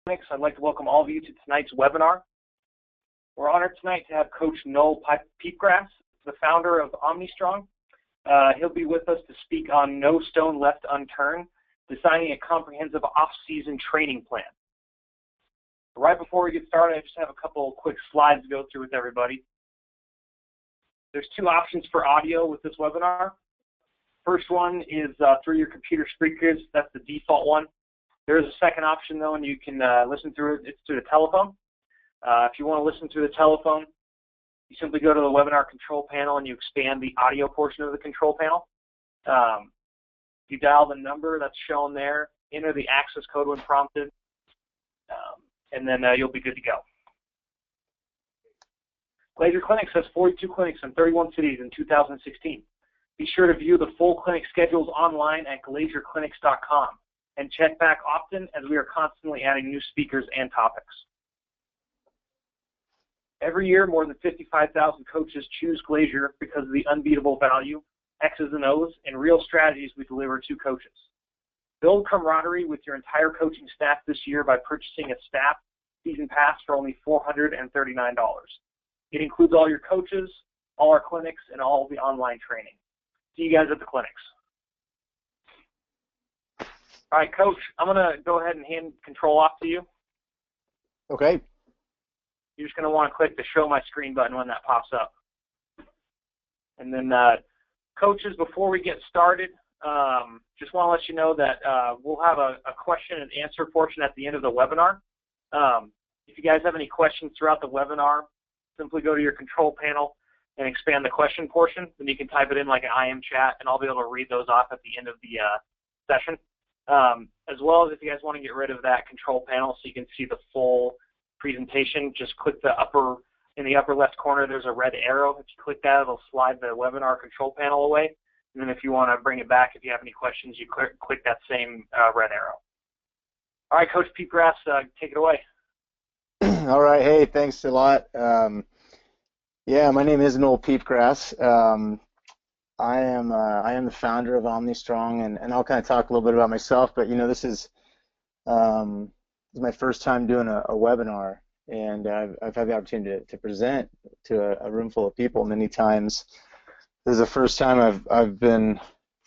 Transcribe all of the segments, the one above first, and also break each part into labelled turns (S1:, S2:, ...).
S1: Clinics. I'd like to welcome all of you to tonight's webinar. We're honored tonight to have Coach Noel Peepgrass, the founder of OmniStrong. He'll be with us to speak on No Stone Left Unturned, designing a comprehensive off-season training plan. Right before we get started, I just have a couple quick slides to go through with everybody. There's two options for audio with this webinar. First one is through your computer speakers. That's the default one. There is a second option though, and you can listen through it. It's through the telephone. If you want to listen through the telephone, you simply go to the webinar control panel and you expand the audio portion of the control panel. You dial the number that's shown there, enter the access code when prompted, and then you'll be good to go. Glazier Clinics has 42 clinics in 31 cities in 2016. Be sure to view the full clinic schedules online at glazierclinics.com and check back often as we are constantly adding new speakers and topics. Every year, more than 55,000 coaches choose Glazier because of the unbeatable value, X's and O's, and real strategies we deliver to coaches. Build camaraderie with your entire coaching staff this year by purchasing a staff season pass for only $439. It includes all your coaches, all our clinics, and all the online training. See you guys at the clinics. All right, Coach, I'm going to go ahead and hand control off to you.
S2: Okay.
S1: You're just going to want to click the Show My Screen button when that pops up. And then, coaches, before we get started, just want to let you know that we'll have a question and answer portion at the end of the webinar. If you guys have any questions throughout the webinar, simply go to your control panel and expand the question portion. Then you can type it in like an IM chat, and I'll be able to read those off at the end of the session. As well as if you guys want to get rid of that control panel so you can see the full presentation, just click in the upper left corner, there's a red arrow. If you click that, it'll slide the webinar control panel away. And then if you want to bring it back, if you have any questions, you click that same red arrow. All right, Coach Peepgrass, take it away.
S2: All right, hey, thanks a lot. Yeah, my name is Noel Peepgrass. I am the founder of OmniStrong, and I'll kind of talk a little bit about myself. But you know, this is my first time doing a webinar, and I've had the opportunity to present to a room full of people many times. This is the first time I've been,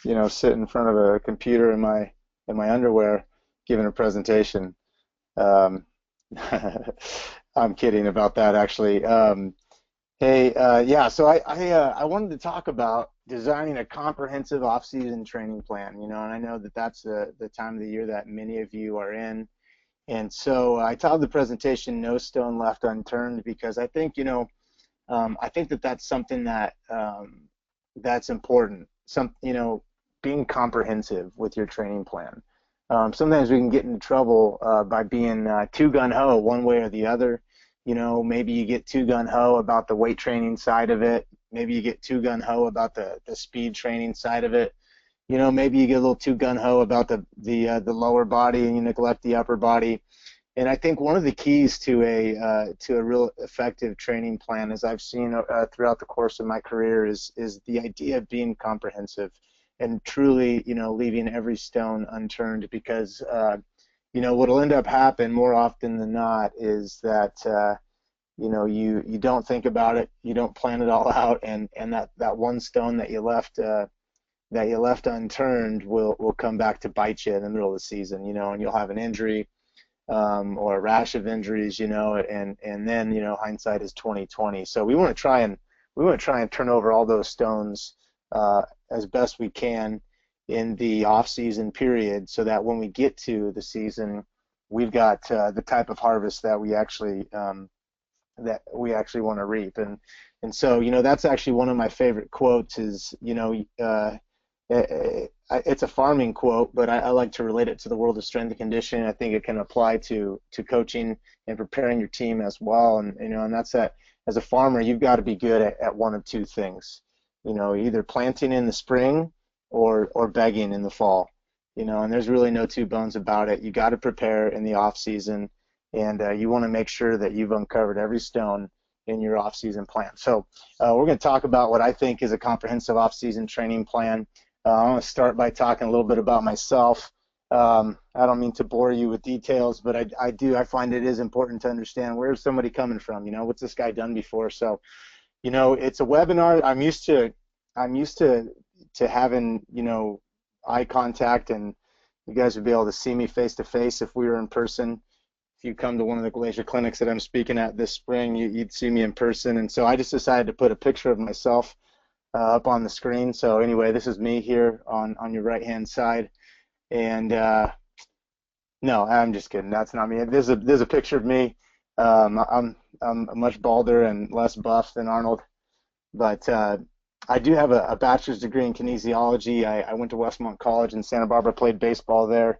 S2: you know, sitting in front of a computer in my underwear giving a presentation. I'm kidding about that, actually. Hey, yeah, so I wanted to talk about designing a comprehensive off-season training plan, you know, and I know that that's the time of the year that many of you are in. And so I titled the presentation No Stone Left Unturned because I think, you know, I think that that's something that that's important. You know, being comprehensive with your training plan. Sometimes we can get into trouble by being too gung-ho one way or the other. You know, maybe you get too gung-ho about the weight training side of it. Maybe you get too gung-ho about the speed training side of it. You know, maybe you get a little too gung-ho about the lower body and you neglect the upper body. And I think one of the keys to a real effective training plan, as I've seen throughout the course of my career, is the idea of being comprehensive and truly, you know, leaving every stone unturned. Because you know, what'll end up happening more often than not is that you know, you don't think about it, you don't plan it all out, and that one stone that you left unturned will come back to bite you in the middle of the season, you know, and you'll have an injury or a rash of injuries, you know, and then, you know, hindsight is 20/20. So we want to try and turn over all those stones as best we can in the off-season period, so that when we get to the season, we've got the type of harvest that we actually want to reap. And so, you know, that's actually one of my favorite quotes. Is, you know, it's a farming quote, but I like to relate it to the world of strength and conditioning. I think it can apply to coaching and preparing your team as well. And you know, and that's that. As a farmer, you've got to be good at one of two things. You know, either planting in the spring or begging in the fall. You know, and there's really no two bones about it. You got to prepare in the off season, and you want to make sure that you've uncovered every stone in your off-season plan. So we're going to talk about what I think is a comprehensive off-season training plan. I want to start by talking a little bit about myself. I don't mean to bore you with details, but I find it is important to understand where's somebody coming from. What's this guy done before? So, it's a webinar. I'm used to having, eye contact, and you guys would be able to see me face to face if we were in person. If you come to one of the Glazier Clinics that I'm speaking at this spring, you'd see me in person. And so I just decided to put a picture of myself up on the screen. So anyway, this is me here on your right-hand side. And no, I'm just kidding. That's not me. There's a picture of me. I'm much balder and less buff than Arnold, but I do have a bachelor's degree in kinesiology. I went to Westmont College in Santa Barbara, played baseball there.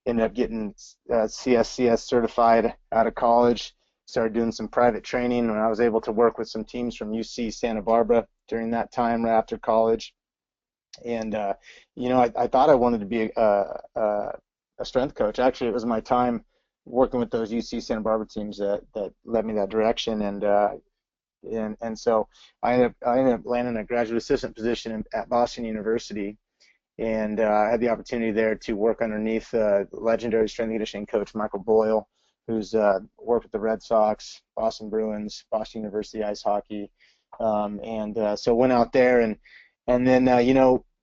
S2: Ended up getting CSCS certified out of college. Started doing some private training, and I was able to work with some teams from UC Santa Barbara during that time right after college. And I thought I wanted to be a strength coach. Actually, it was my time working with those UC Santa Barbara teams that led me that direction. And so I ended up landing a graduate assistant position at Boston University, and I had the opportunity there to work underneath legendary strength and conditioning coach Michael Boyle, who's worked with the Red Sox, Boston Bruins, Boston University ice hockey, so went out there, and then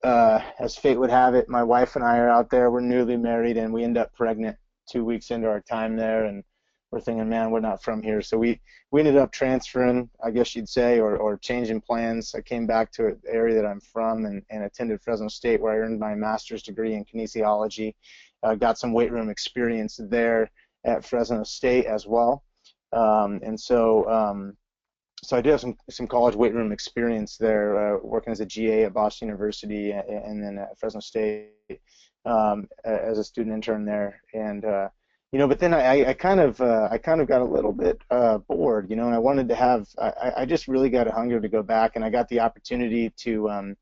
S2: as fate would have it, my wife and I are out there. We're newly married, and we end up pregnant 2 weeks into our time there, and we're thinking, man, we're not from here. So we ended up transferring, I guess you'd say, or changing plans. I came back to the area that I'm from and attended Fresno State, where I earned my master's degree in kinesiology. Got some weight room experience there at Fresno State as well. So I do have some college weight room experience there, working as a GA at Boston University and then at Fresno State as a student intern there. And but then I kind of got a little bit bored, and I wanted to have. I just really got a hunger to go back, and I got the opportunity to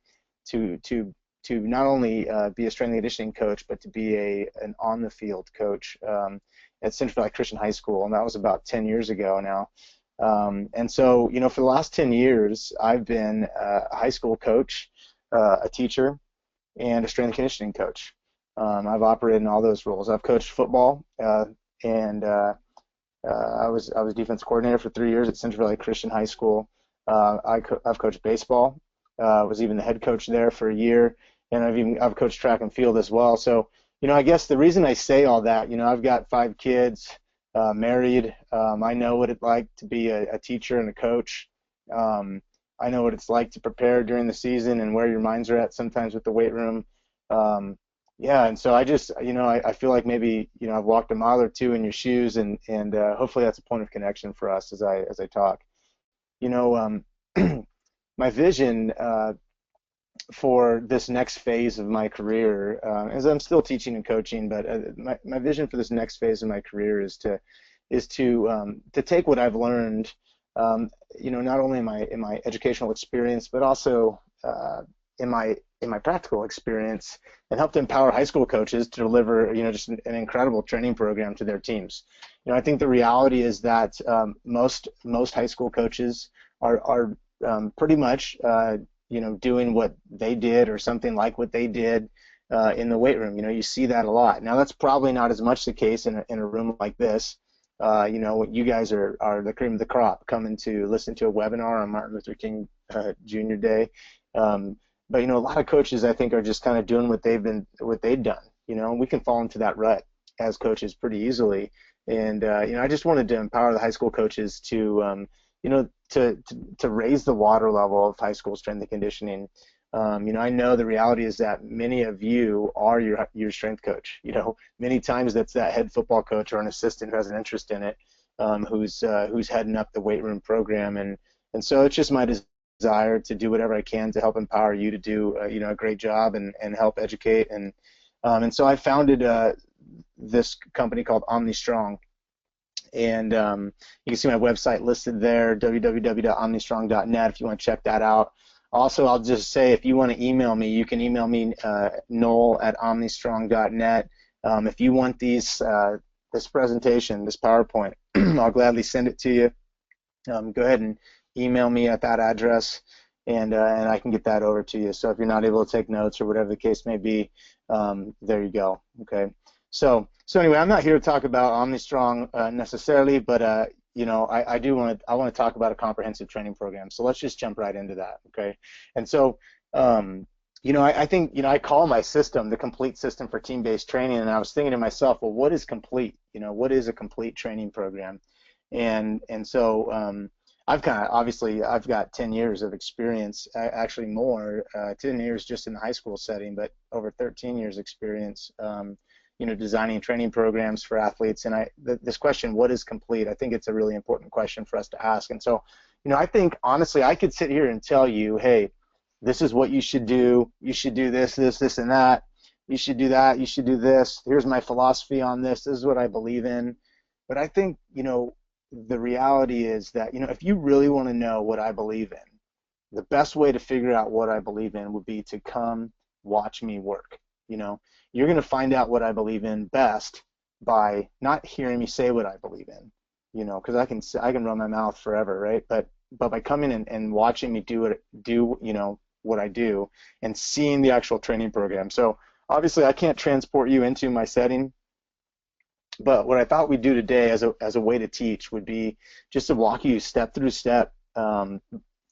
S2: not only be a strength and conditioning coach, but to be an on the field coach at Central Valley Christian High School, and that was about 10 years ago now. And so for the last 10 years, I've been a high school coach, a teacher, and a strength and conditioning coach. I've operated in all those roles. I've coached football, and I was defense coordinator for 3 years at Central Valley Christian High School. I've coached baseball. Was even the head coach there for a year, and I've coached track and field as well. So I guess the reason I say all that, I've got 5 kids, married. I know what it's like to be a teacher and a coach. I know what it's like to prepare during the season and where your minds are at sometimes with the weight room. And so I just, I feel like maybe, I've walked a mile or two in your shoes, and hopefully that's a point of connection for us as I talk. My vision for this next phase of my career, as I'm still teaching and coaching, but my vision for this next phase of my career is to take what I've learned, not only in my educational experience, but also in my practical experience, and help to empower high school coaches to deliver, just an incredible training program to their teams. I think the reality is that most high school coaches are pretty much doing what they did or something like what they did in the weight room. You see that a lot. Now that's probably not as much the case in a room like this. You guys are the cream of the crop coming to listen to a webinar on Martin Luther King Jr. Day. But a lot of coaches, I think, are just kind of doing what they've done. We can fall into that rut as coaches pretty easily. And I just wanted to empower the high school coaches to to raise the water level of high school strength and conditioning. I know the reality is that many of you are your strength coach. Many times that's that head football coach or an assistant who has an interest in it, who's heading up the weight room program, and so it's just my desire to do whatever I can to help empower you to do a great job and help educate, and so I founded this company called OmniStrong. And you can see my website listed there, www.omnistrong.net, if you want to check that out. Also, I'll just say, if you want to email me, you can email me, noel@omnistrong.net. If you want this presentation, this PowerPoint, I'll gladly send it to you. Go ahead and email me at that address, and I can get that over to you. So if you're not able to take notes or whatever the case may be, There you go. Okay. So anyway, I'm not here to talk about OmniStrong necessarily, but I want to talk about a comprehensive training program. So let's just jump right into that. Okay. And so I think I call my system the complete system for team-based training, and I was thinking to myself, well, what is complete? What is a complete training program? And so I've got 10 years of experience, actually more, 10 years just in the high school setting, but over 13 years experience, designing training programs for athletes. And this question, what is complete? I think it's a really important question for us to ask. And so, I think honestly, I could sit here and tell you, hey, this is what you should do. You should do this, this, this, and that. You should do that. You should do this. Here's my philosophy on this. This is what I believe in. But I think, the reality is that, if you really want to know what I believe in, the best way to figure out what I believe in would be to come watch me work. You're going to find out what I believe in best by not hearing me say what I believe in, because I can run my mouth forever, right? But by coming and watching me do what I do and seeing the actual training program. So obviously I can't transport you into my setting, but what I thought we'd do today as a way to teach would be just to walk you step through step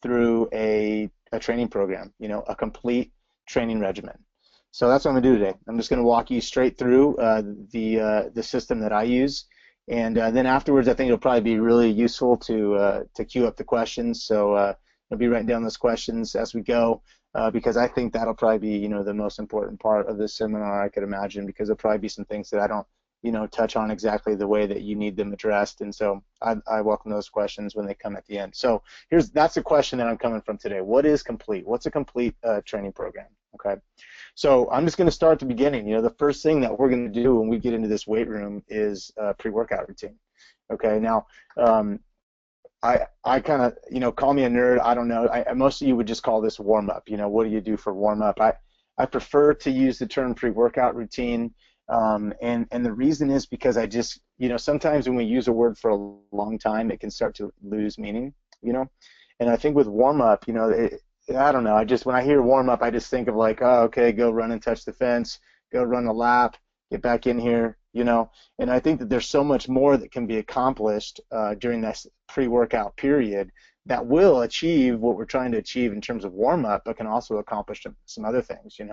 S2: through a training program, a complete training regimen. So that's what I'm going to do today. I'm just going to walk you straight through the system that I use, and then afterwards I think it'll probably be really useful to queue up the questions. So I'll be writing down those questions as we go, because I think that'll probably be the most important part of this seminar, I could imagine, because there'll probably be some things that I don't touch on exactly the way that you need them addressed, and so I welcome those questions when they come at the end. So that's the question that I'm coming from today. What is complete? What's a complete training program? Okay, so I'm just going to start at the beginning. The first thing that we're going to do when we get into this weight room is a pre-workout routine. Okay, now I kind of call me a nerd. I don't know. Most of you would just call this warm up. What do you do for warm up? I prefer to use the term pre-workout routine. And the reason is because I just, sometimes when we use a word for a long time, it can start to lose meaning, and I think with warm-up, I don't know, when I hear warm-up, I just think of like, oh, okay, go run and touch the fence, go run a lap, get back in here, and I think that there's so much more that can be accomplished during this pre-workout period that will achieve what we're trying to achieve in terms of warm-up, but can also accomplish some other things, and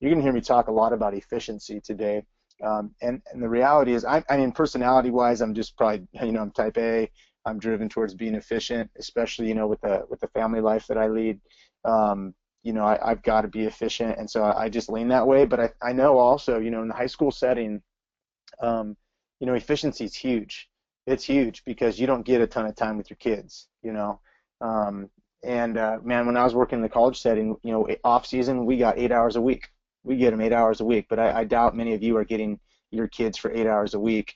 S2: you're going to hear me talk a lot about efficiency today. And the reality is, I mean, personality-wise, I'm just probably, I'm type A. I'm driven towards being efficient, especially, with the family life that I lead. I've got to be efficient, and so I just lean that way. But I know also, in the high school setting, efficiency is huge. It's huge because you don't get a ton of time with your kids, man, when I was working in the college setting, off season, we got 8 hours a week. We get them 8 hours a week, but I doubt many of you are getting your kids for 8 hours a week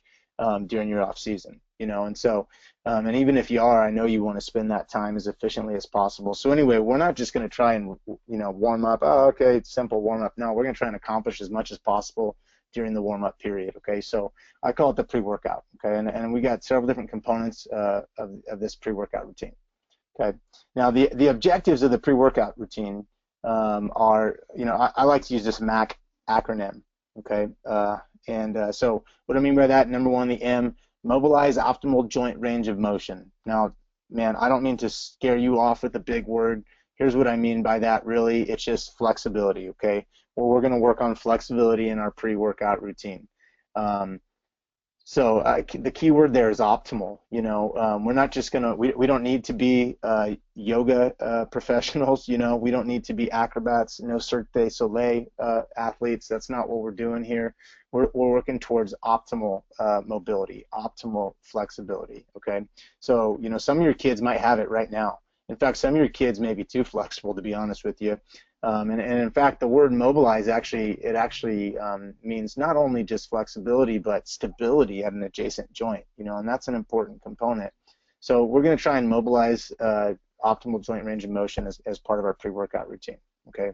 S2: during your off season, and so, and even if you are, I know you want to spend that time as efficiently as possible. So anyway, we're not just going to try and, warm up. Oh, okay, it's simple warm up. No, we're going to try and accomplish as much as possible during the warm up period. Okay, so I call it the pre-workout. Okay, and we got several different components of this pre-workout routine. Okay, now the objectives of the pre-workout routine are, I like to use this MAC acronym. Okay, so what I mean by that, number one, the M, mobilize optimal joint range of motion. Now, man, I don't mean to scare you off with a big word. Here's what I mean by that, really. It's just flexibility, okay? Well, we're going to work on flexibility in our pre-workout routine. So the key word there is optimal. We're not just going to, we don't need to be yoga professionals, we don't need to be acrobats, Cirque du Soleil athletes. That's not what we're doing here. We're working towards optimal mobility, optimal flexibility, okay? So, some of your kids might have it right now. In fact, some of your kids may be too flexible, to be honest with you. And in fact, the word mobilize actually means not only just flexibility, but stability at an adjacent joint, and that's an important component. So we're going to try and mobilize optimal joint range of motion as part of our pre-workout routine, okay?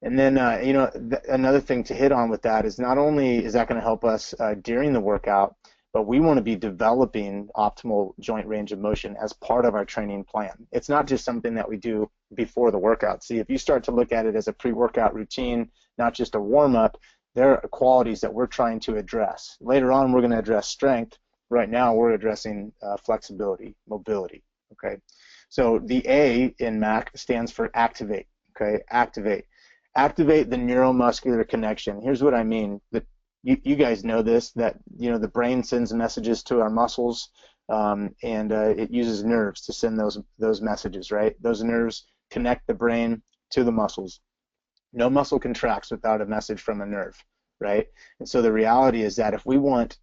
S2: And then, another thing to hit on with that is not only is that going to help us during the workout, but we want to be developing optimal joint range of motion as part of our training plan. It's not just something that we do before the workout. See, if you start to look at it as a pre-workout routine, not just a warm-up. They're qualities that we're trying to address. Later on, we're going to address strength. Right now, we're addressing flexibility, mobility. Okay, so the A in MAC stands for activate. Okay, activate the neuromuscular connection. Here's what I mean. You guys know this, that the brain sends messages to our muscles, and it uses nerves to send those messages, right? Those nerves connect the brain to the muscles. No muscle contracts without a message from a nerve, right? And so the reality is that if we want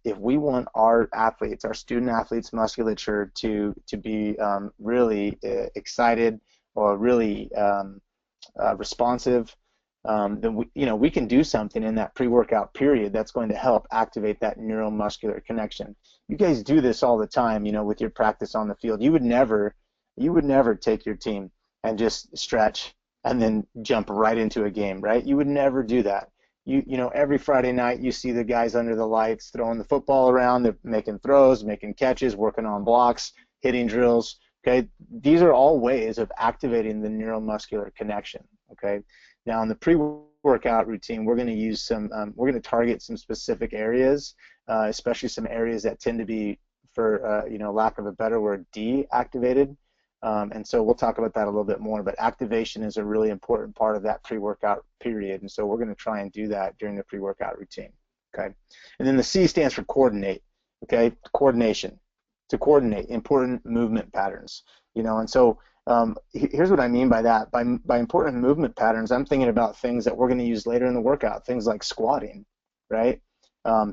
S2: our athletes, our student athletes' musculature to be really excited or really responsive, then we can do something in that pre-workout period that's going to help activate that neuromuscular connection. You guys do this all the time, with your practice on the field. You would never take your team and just stretch and then jump right into a game, right? You would never do that. Every Friday night you see the guys under the lights throwing the football around, they're making throws, making catches, working on blocks, hitting drills. Okay, these are all ways of activating the neuromuscular connection. Okay, now in the pre-workout routine, we're going to use we're going to target some specific areas, especially some areas that tend to be, for lack of a better word, deactivated. And so we'll talk about that a little bit more, but activation is a really important part of that pre-workout period, and so we're going to try and do that during the pre-workout routine. Okay, and then the C stands for coordinate. Okay, coordination. To coordinate important movement patterns, and so here's what I mean by that. By important movement patterns, I'm thinking about things that we're going to use later in the workout, things like squatting, right?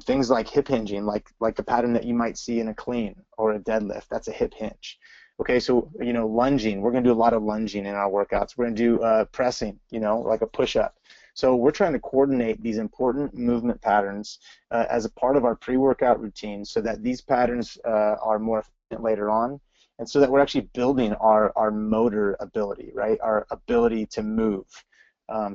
S2: Things like hip hinging, like the pattern that you might see in a clean or a deadlift. That's a hip hinge. Okay, so lunging, we're going to do a lot of lunging in our workouts. We're going to do pressing, like a push-up. So we're trying to coordinate these important movement patterns as a part of our pre-workout routine, so that these patterns are more efficient later on, and so that we're actually building our motor ability, right? Our ability to move.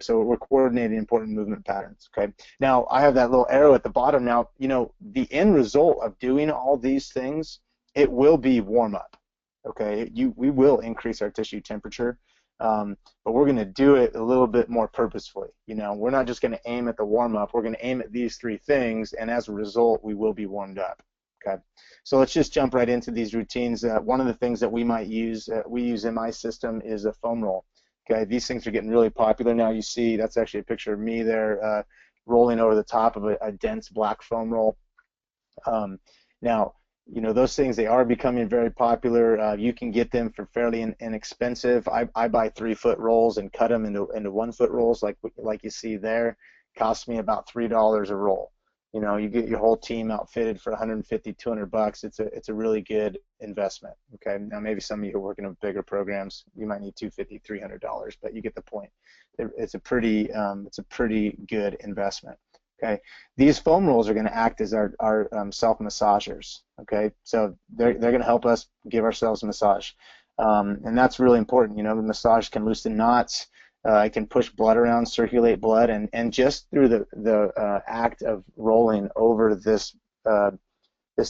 S2: So we're coordinating important movement patterns. Okay. Now I have that little arrow at the bottom. Now the end result of doing all these things, it will be warm-up. Okay, we will increase our tissue temperature, but we're going to do it a little bit more purposefully. We're not just going to aim at the warm-up. We're going to aim at these three things, and as a result, we will be warmed up. Okay, so let's just jump right into these routines. One of the things that we might use, we use in my system, is a foam roll. Okay, these things are getting really popular now. You see, that's actually a picture of me there rolling over the top of a dense black foam roll. Now, those things, they are becoming very popular. You can get them for fairly inexpensive. I buy 3-foot rolls and cut them into 1-foot rolls, like you see there. It costs me about $3 a roll. You get your whole team outfitted for 150, 200 bucks. It's a really good investment. Okay, now maybe some of you are working on bigger programs, you might need $250, $300, but you get the point. It's a pretty good investment. Okay, these foam rolls are going to act as our self-massagers. Okay, so they're going to help us give ourselves a massage, and that's really important. The massage can loosen knots, it can push blood around, circulate blood, and just through the act of rolling over this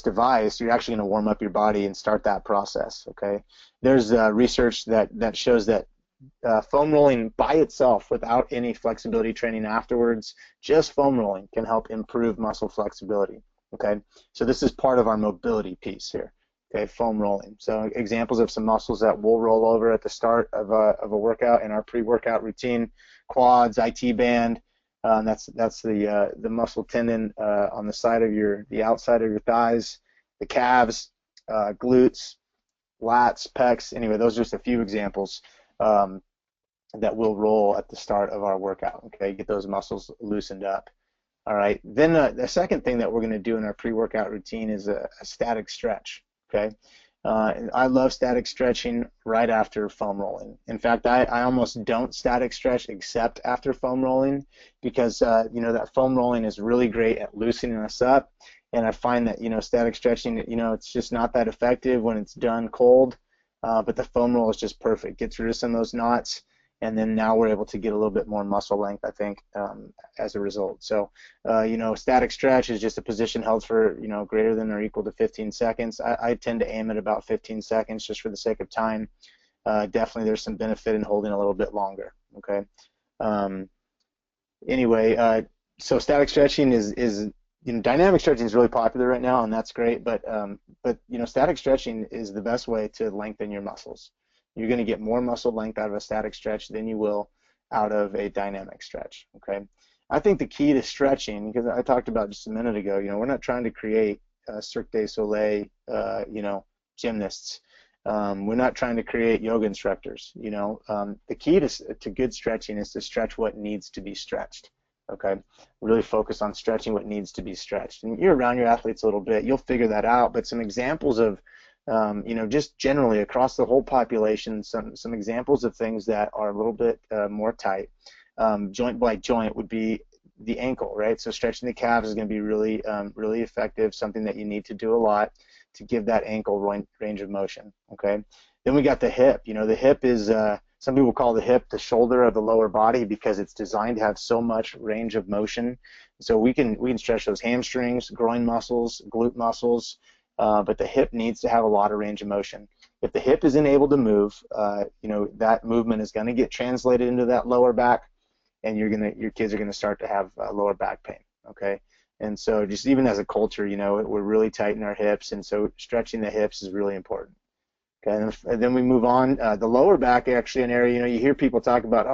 S2: device, you're actually going to warm up your body and start that process. Okay, there's research that shows that foam rolling by itself, without any flexibility training afterwards, just foam rolling can help improve muscle flexibility. Okay, so this is part of our mobility piece here. Okay, foam rolling. So examples of some muscles that we'll roll over at the start of a workout in our pre-workout routine: quads, IT band. That's the muscle tendon on the side of the outside of your thighs, the calves, glutes, lats, pecs. Anyway, those are just a few examples that we'll roll at the start of our workout. Okay, get those muscles loosened up. All right, then the second thing that we're going to do in our pre-workout routine is a static stretch. Okay, I love static stretching right after foam rolling. In fact, I almost don't static stretch except after foam rolling, because that foam rolling is really great at loosening us up, and I find that static stretching, it's just not that effective when it's done cold. But the foam roll is just perfect. Gets rid of some of those knots, and then now we're able to get a little bit more muscle length, I think, as a result. So, static stretch is just a position held for, greater than or equal to 15 seconds. I tend to aim at about 15 seconds just for the sake of time. Definitely there's some benefit in holding a little bit longer, okay? Anyway, so static stretching is dynamic stretching is really popular right now, and that's great. But static stretching is the best way to lengthen your muscles. You're going to get more muscle length out of a static stretch than you will out of a dynamic stretch. Okay. I think the key to stretching, because I talked about just a minute ago, we're not trying to create Cirque du Soleil, gymnasts. We're not trying to create yoga instructors. The key to good stretching is to stretch what needs to be stretched. Okay, really focus on stretching what needs to be stretched. And you're around your athletes a little bit, you'll figure that out. But some examples of, just generally across the whole population, some examples of things that are a little bit more tight. Joint by joint would be the ankle, right? So stretching the calves is going to be really, really effective. Something that you need to do a lot to give that ankle range of motion. Okay. Then we got the hip. The hip is some people call the hip the shoulder of the lower body because it's designed to have so much range of motion. So we can stretch those hamstrings, groin muscles, glute muscles, but the hip needs to have a lot of range of motion. If the hip isn't able to move, that movement is going to get translated into that lower back, and your kids are going to start to have lower back pain. Okay. And so just even as a culture, we're really tight in our hips, and so stretching the hips is really important. Okay, and then we move on. The lower back, actually, an area, you hear people talk about,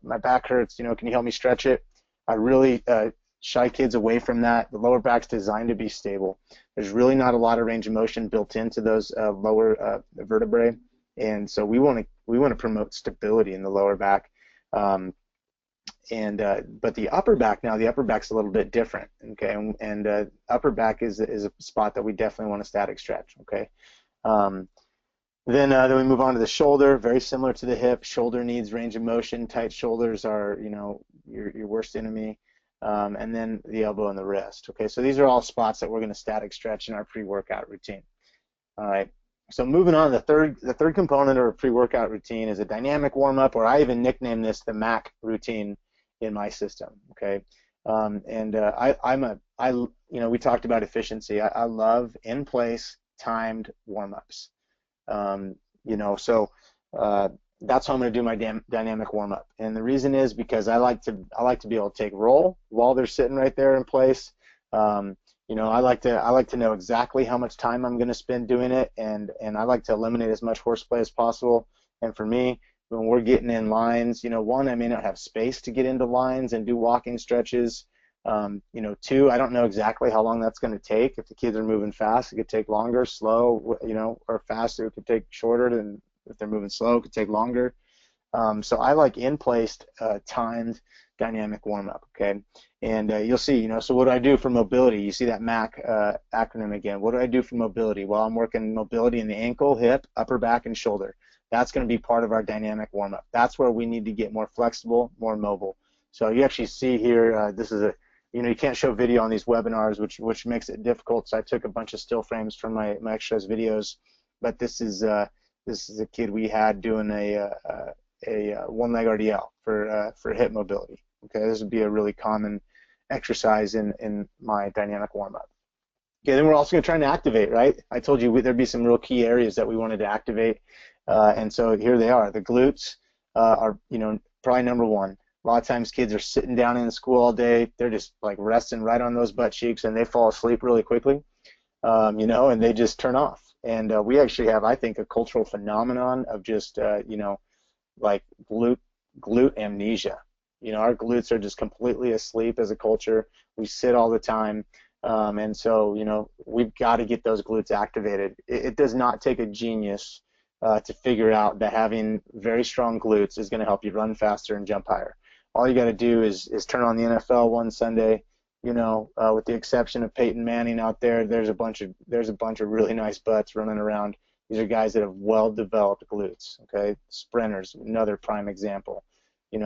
S2: my back hurts, can you help me stretch it? I really shy kids away from that. The lower back's designed to be stable. There's really not a lot of range of motion built into those lower vertebrae, and so we want to promote stability in the lower back. But the upper back now, the upper back's a little bit different, okay? And upper back is a spot that we definitely want to static stretch, okay? Then we move on to the shoulder, very similar to the hip. Shoulder needs range of motion. Tight shoulders are, your worst enemy. And then the elbow and the wrist, okay? So these are all spots that we're going to static stretch in our pre-workout routine. All right. So moving on, the third component of a pre-workout routine is a dynamic warm-up, or I even nickname this the MAC routine in my system. Okay, we talked about efficiency. I love in-place timed warm-ups. So that's how I'm going to do my dynamic warm-up. And the reason is because I like to be able to take roll while they're sitting right there in place. I like to know exactly how much time I'm going to spend doing it, and I like to eliminate as much horseplay as possible. And for me, when we're getting in lines, one, I may not have space to get into lines and do walking stretches. Two, I don't know exactly how long that's going to take. If the kids are moving fast, it could take longer. Slow, or faster, it could take shorter. Than if they're moving slow, it could take longer. So I like in-place, timed dynamic warm-up, okay? And you'll see, so what do I do for mobility? You see that MAC acronym again. What do I do for mobility? Well, I'm working mobility in the ankle, hip, upper back, and shoulder. That's going to be part of our dynamic warm-up. That's where we need to get more flexible, more mobile. So you actually see here, this is you can't show video on these webinars, which makes it difficult. So I took a bunch of still frames from my exercise videos. But this is a kid we had doing a one-leg RDL for hip mobility. Okay, this would be a really common exercise in my dynamic warm-up. Okay, then we're also going to try and activate, right? I told you there'd be some real key areas that we wanted to activate, and so here they are. The glutes are, probably number one. A lot of times kids are sitting down in school all day. They're just like resting right on those butt cheeks, and they fall asleep really quickly, and they just turn off. And we actually have, I think, a cultural phenomenon of just, like glute amnesia. Our glutes are just completely asleep as a culture. We sit all the time. And so, we've got to get those glutes activated. It does not take a genius to figure out that having very strong glutes is going to help you run faster and jump higher. All you got to do is turn on the NFL one Sunday. With the exception of Peyton Manning out there, there's a bunch of really nice butts running around. These are guys that have well-developed glutes. Okay, sprinters, another prime example.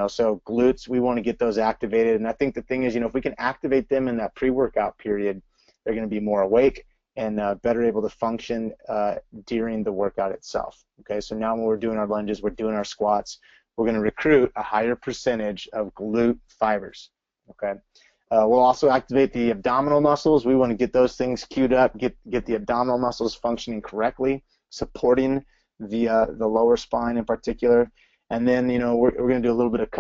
S2: So glutes, we want to get those activated, and I think the thing is, if we can activate them in that pre-workout period, they're going to be more awake and better able to function during the workout itself. Okay, so now when we're doing our lunges, we're doing our squats, we're going to recruit a higher percentage of glute fibers. Okay, we'll also activate the abdominal muscles. We want to get those things queued up, get the abdominal muscles functioning correctly, supporting the lower spine in particular. And then, we're going to do a little bit of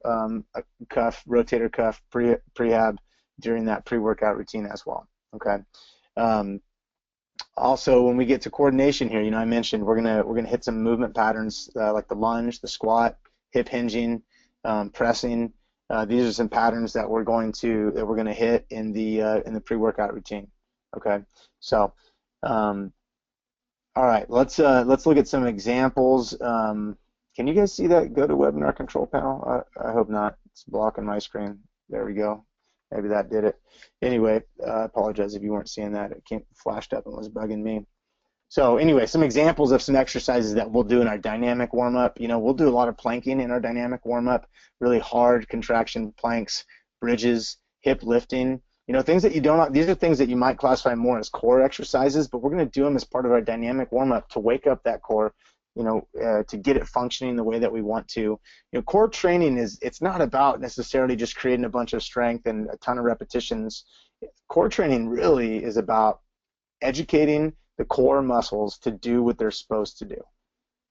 S2: rotator cuff prehab during that pre-workout routine as well. Okay. Also, when we get to coordination here, I mentioned we're gonna hit some movement patterns like the lunge, the squat, hip hinging, pressing. These are some patterns that we're gonna hit in the pre-workout routine. Okay. So, all right, let's look at some examples. Can you guys see that go to webinar control panel? I hope not. It's blocking my screen. There we go. Maybe that did it. Anyway, I apologize if you weren't seeing that. It flashed up and was bugging me. So anyway, some examples of some exercises that we'll do in our dynamic warm-up. We'll do a lot of planking in our dynamic warm-up, really hard contraction planks, bridges, hip lifting. Things that these are things that you might classify more as core exercises, but we're going to do them as part of our dynamic warm-up to wake up that core, to get it functioning the way that we want to. Core training it's not about necessarily just creating a bunch of strength and a ton of repetitions. Core training really is about educating the core muscles to do what they're supposed to do.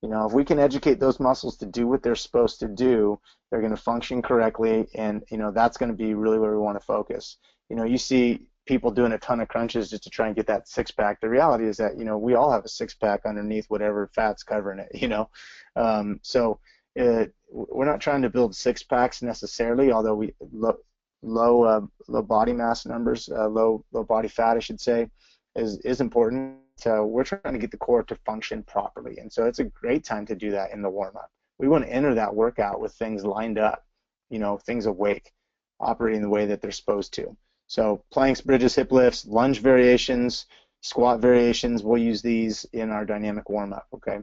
S2: If we can educate those muscles to do what they're supposed to do, they're going to function correctly, and that's going to be really where we want to focus. You see people doing a ton of crunches just to try and get that six-pack. The reality is that we all have a six-pack underneath whatever fat's covering it. So we're not trying to build six-packs necessarily, although low body mass numbers, low body fat, I should say, is important. So we're trying to get the core to function properly, and so it's a great time to do that in the warm-up. We want to enter that workout with things lined up, things awake, operating the way that they're supposed to. So planks, bridges, hip lifts, lunge variations, squat variations, we'll use these in our dynamic warm-up, okay?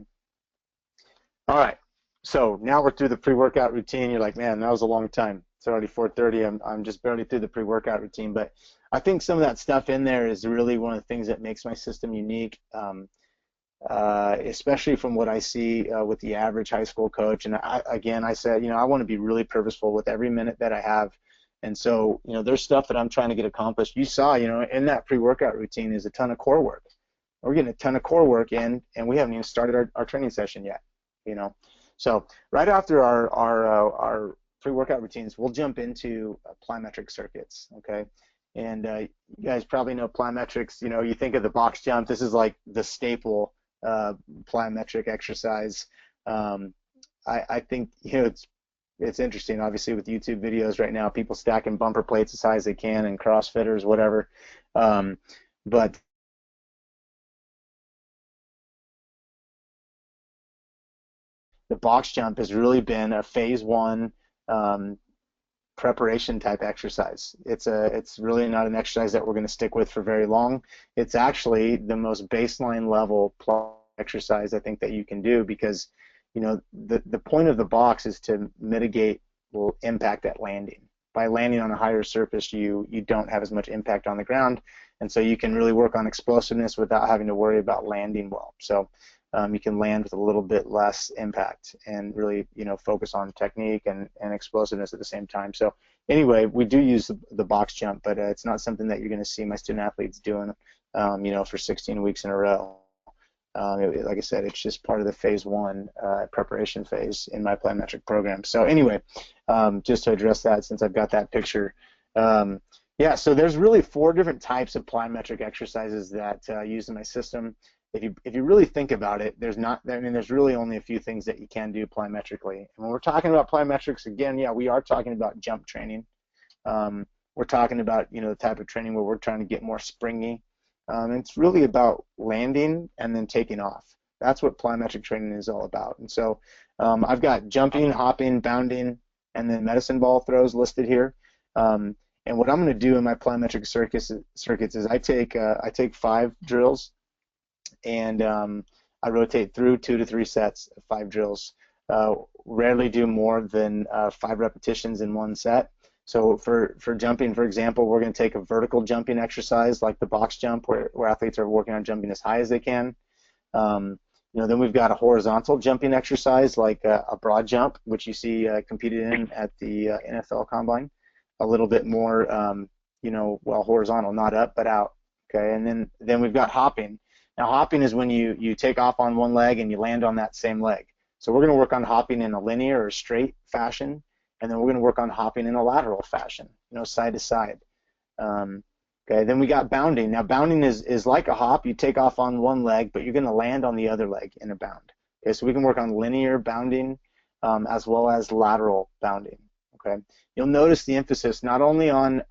S2: All right, so now we're through the pre-workout routine. You're like, man, that was a long time. It's already 4:30. I'm just barely through the pre-workout routine, but I think some of that stuff in there is really one of the things that makes my system unique, especially from what I see with the average high school coach. And I said, I want to be really purposeful with every minute that I have. And so, there's stuff that I'm trying to get accomplished. You saw, in that pre-workout routine is a ton of core work. We're getting a ton of core work in, and we haven't even started our training session yet, So right after our pre-workout routines, we'll jump into plyometric circuits, okay? And you guys probably know plyometrics. You think of the box jump. This is like the staple plyometric exercise. I think, it's interesting, obviously, with YouTube videos right now, people stacking bumper plates as high as they can, and CrossFitters, whatever. But the box jump has really been a phase one preparation type exercise. It's really not an exercise that we're going to stick with for very long. It's actually the most baseline level exercise I think that you can do, because the point of the box is to mitigate impact at landing. By landing on a higher surface, you don't have as much impact on the ground, and so you can really work on explosiveness without having to worry about landing well. So you can land with a little bit less impact and really focus on technique and explosiveness at the same time. So anyway, we do use the box jump, but it's not something that you're going to see my student athletes doing for 16 weeks in a row. Like I said, it's just part of the phase one preparation phase in my plyometric program. So anyway, just to address that, since I've got that picture, yeah. So there's really 4 different types of plyometric exercises that I use in my system. If you really think about it, there's really only a few things that you can do plyometrically. And when we're talking about plyometrics, again, yeah, we are talking about jump training. We're talking about the type of training where we're trying to get more springy. It's really about landing and then taking off. That's what plyometric training is all about. And so I've got jumping, hopping, bounding, and then medicine ball throws listed here. And what I'm going to do in my plyometric circuits is I take 5 drills, and I rotate through 2 to 3 sets of 5 drills. Rarely do more than 5 repetitions in one set. So for jumping, for example, we're going to take a vertical jumping exercise like the box jump, where athletes are working on jumping as high as they can. Then we've got a horizontal jumping exercise like a broad jump, which you see competed in at the NFL Combine. A little bit more, horizontal, not up but out. Okay, and then we've got hopping. Now hopping is when you take off on one leg and you land on that same leg. So we're going to work on hopping in a linear or straight fashion, and then we're going to work on hopping in a lateral fashion, side to side. Okay, then we got bounding. Now bounding is like a hop. You take off on one leg, but you're going to land on the other leg in a bound. Okay, so we can work on linear bounding as well as lateral bounding. Okay, you'll notice the emphasis not only on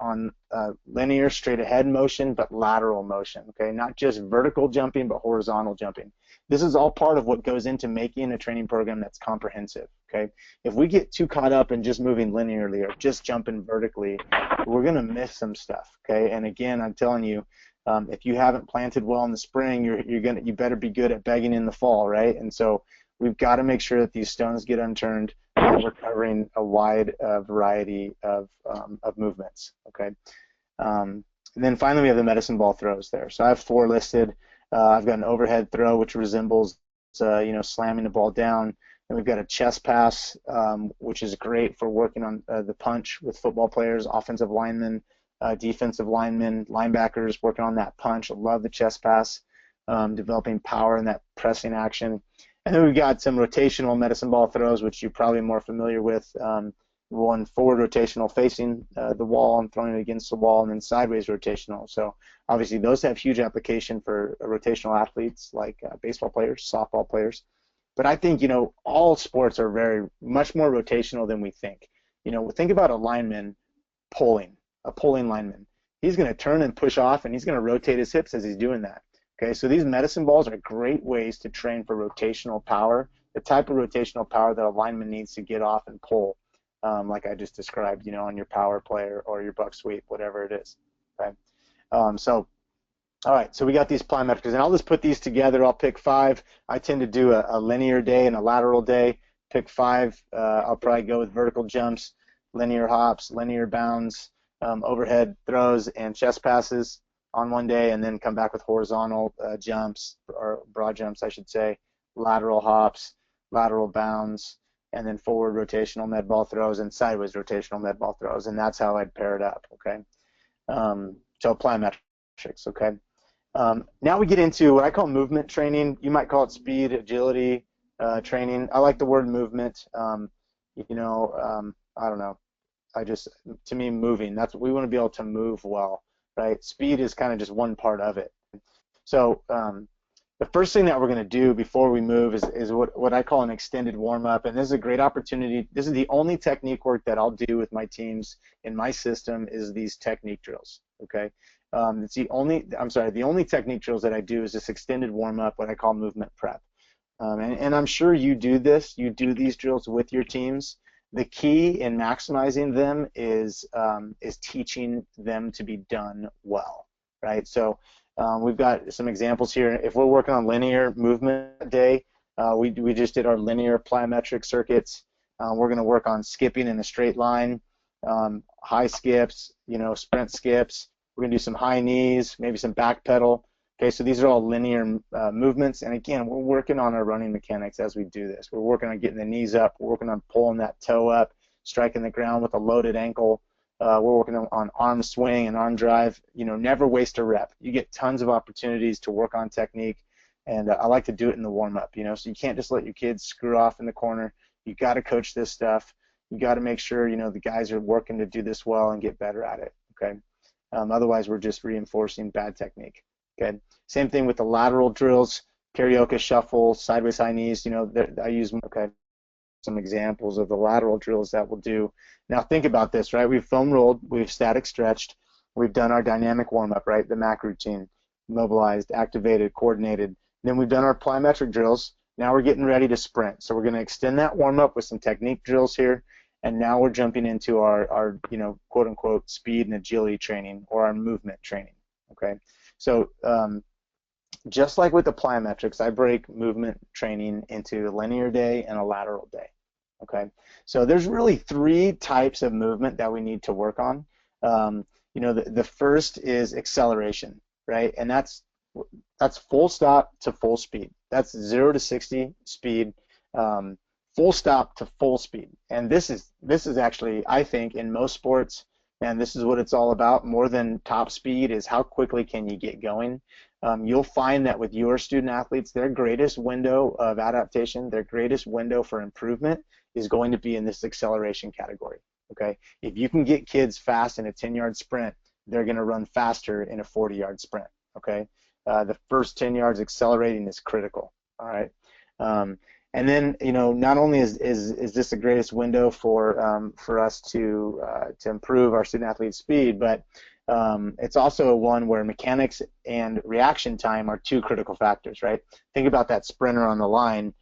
S2: linear straight ahead motion, but lateral motion. Okay, not just vertical jumping, but horizontal jumping. This is all part of what goes into making a training program that's comprehensive. Okay, if we get too caught up in just moving linearly or just jumping vertically, we're going to miss some stuff. Okay, and again, I'm telling you, if you haven't planted well in the spring, you better be good at begging in the fall, right? And so we've got to make sure that these stones get unturned. And we're covering a wide variety of movements. Okay, and then finally we have the medicine ball throws there. So I have 4 listed. I've got an overhead throw, which resembles slamming the ball down. And we've got a chest pass, which is great for working on the punch with football players, offensive linemen, defensive linemen, linebackers, working on that punch. I love the chest pass, developing power in that pressing action. And then we've got some rotational medicine ball throws, which you're probably more familiar with. One forward rotational facing the wall and throwing it against the wall, and then sideways rotational. So obviously those have huge application for rotational athletes like baseball players, softball players. But I think, all sports are very much more rotational than we think. Think about a lineman a pulling lineman. He's going to turn and push off, and he's going to rotate his hips as he's doing that. Okay, so these medicine balls are great ways to train for rotational power, the type of rotational power that a lineman needs to get off and pull, like I just described, on your power play or your buck sweep, whatever it is. Okay, all right, so we got these plyometrics, and I'll just put these together. I'll pick 5. I tend to do a linear day and a lateral day. Pick 5. I'll probably go with vertical jumps, linear hops, linear bounds, overhead throws, and chest passes on one day, and then come back with horizontal jumps, or broad jumps, I should say, lateral hops, lateral bounds, and then forward rotational med ball throws and sideways rotational med ball throws, and that's how I'd pair it up. Okay, so plyometrics. Okay. Now we get into what I call movement training. You might call it speed, agility training. I like the word movement. I don't know. To me, moving. That's we want to be able to move well, right? Speed is kind of just one part of it. So the first thing that we're going to do before we move is what I call an extended warm-up, and this is a great opportunity. This is the only technique work that I'll do with my teams in my system is these technique drills. Okay. It's the only technique drills that I do is this extended warm-up, what I call movement prep. And I'm sure you do this. You do these drills with your teams. The key in maximizing them is teaching them to be done well, right? So we've got some examples here. If we're working on linear movement day, we just did our linear plyometric circuits. We're going to work on skipping in a straight line, high skips, sprint skips. We're going to do some high knees, maybe some back pedal. Okay, so these are all linear movements. And again, we're working on our running mechanics as we do this. We're working on getting the knees up. We're working on pulling that toe up, striking the ground with a loaded ankle. We're working on arm swing and arm drive. Never waste a rep. You get tons of opportunities to work on technique. And I like to do it in the warm-up, so you can't just let your kids screw off in the corner. You got to coach this stuff. You got to make sure, the guys are working to do this well and get better at it, okay? Otherwise, we're just reinforcing bad technique. Okay. Same thing with the lateral drills, karaoke shuffle, sideways high knees. I use some examples of the lateral drills that we'll do. Now think about this, right? We've foam rolled, we've static stretched, we've done our dynamic warm up, right? The MAC routine, mobilized, activated, coordinated. Then we've done our plyometric drills. Now we're getting ready to sprint. So we're going to extend that warm up with some technique drills here. And now we're jumping into our quote unquote speed and agility training, or our movement training. Okay, so just like with the plyometrics, I break movement training into a linear day and a lateral day. Okay, so there's really 3 types of movement that we need to work on. The first is acceleration, right? And that's full stop to full speed. That's 0 to 60 speed. Full stop to full speed, and this is actually, I think, in most sports, And this is what it's all about. More than top speed is how quickly can you get going. You'll find that with your student athletes, their greatest window of adaptation, their greatest window for improvement is going to be in this acceleration category. Okay, if you can get kids fast in a 10-yard sprint, they're going to run faster in a 40-yard sprint. Okay, the first 10 yards accelerating is critical. All right. And then, not only is this the greatest window for us to improve our student athlete speed, but it's also one where mechanics and reaction time are two critical factors, right? Think about that sprinter on the line.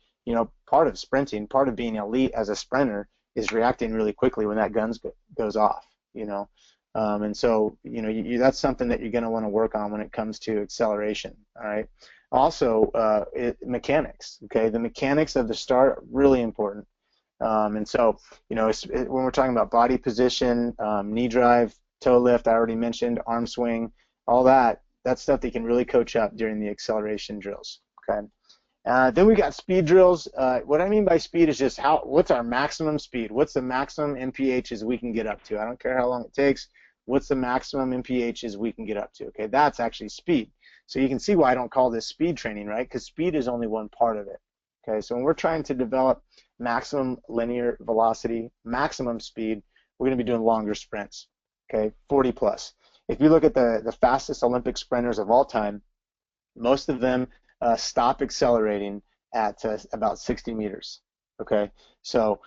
S2: Part of sprinting, part of being elite as a sprinter is reacting really quickly when that gun goes off. And so that's something that you're going to want to work on when it comes to acceleration. All right. Also, mechanics. Okay, the mechanics of the start are really important. And so, when we're talking about body position, knee drive, toe lift, I already mentioned, arm swing, all that's stuff that you can really coach up during the acceleration drills. Okay. Then we got speed drills. What I mean by speed is just what's our maximum speed? What's the maximum MPHs we can get up to? I don't care how long it takes. What's the maximum MPHs we can get up to? Okay, that's actually speed. So you can see why I don't call this speed training, right? Because speed is only one part of it. Okay, so when we're trying to develop maximum linear velocity, maximum speed, we're going to be doing longer sprints. Okay, 40 plus. If you look at the fastest Olympic sprinters of all time, most of them stop accelerating at about 60 meters. Okay, so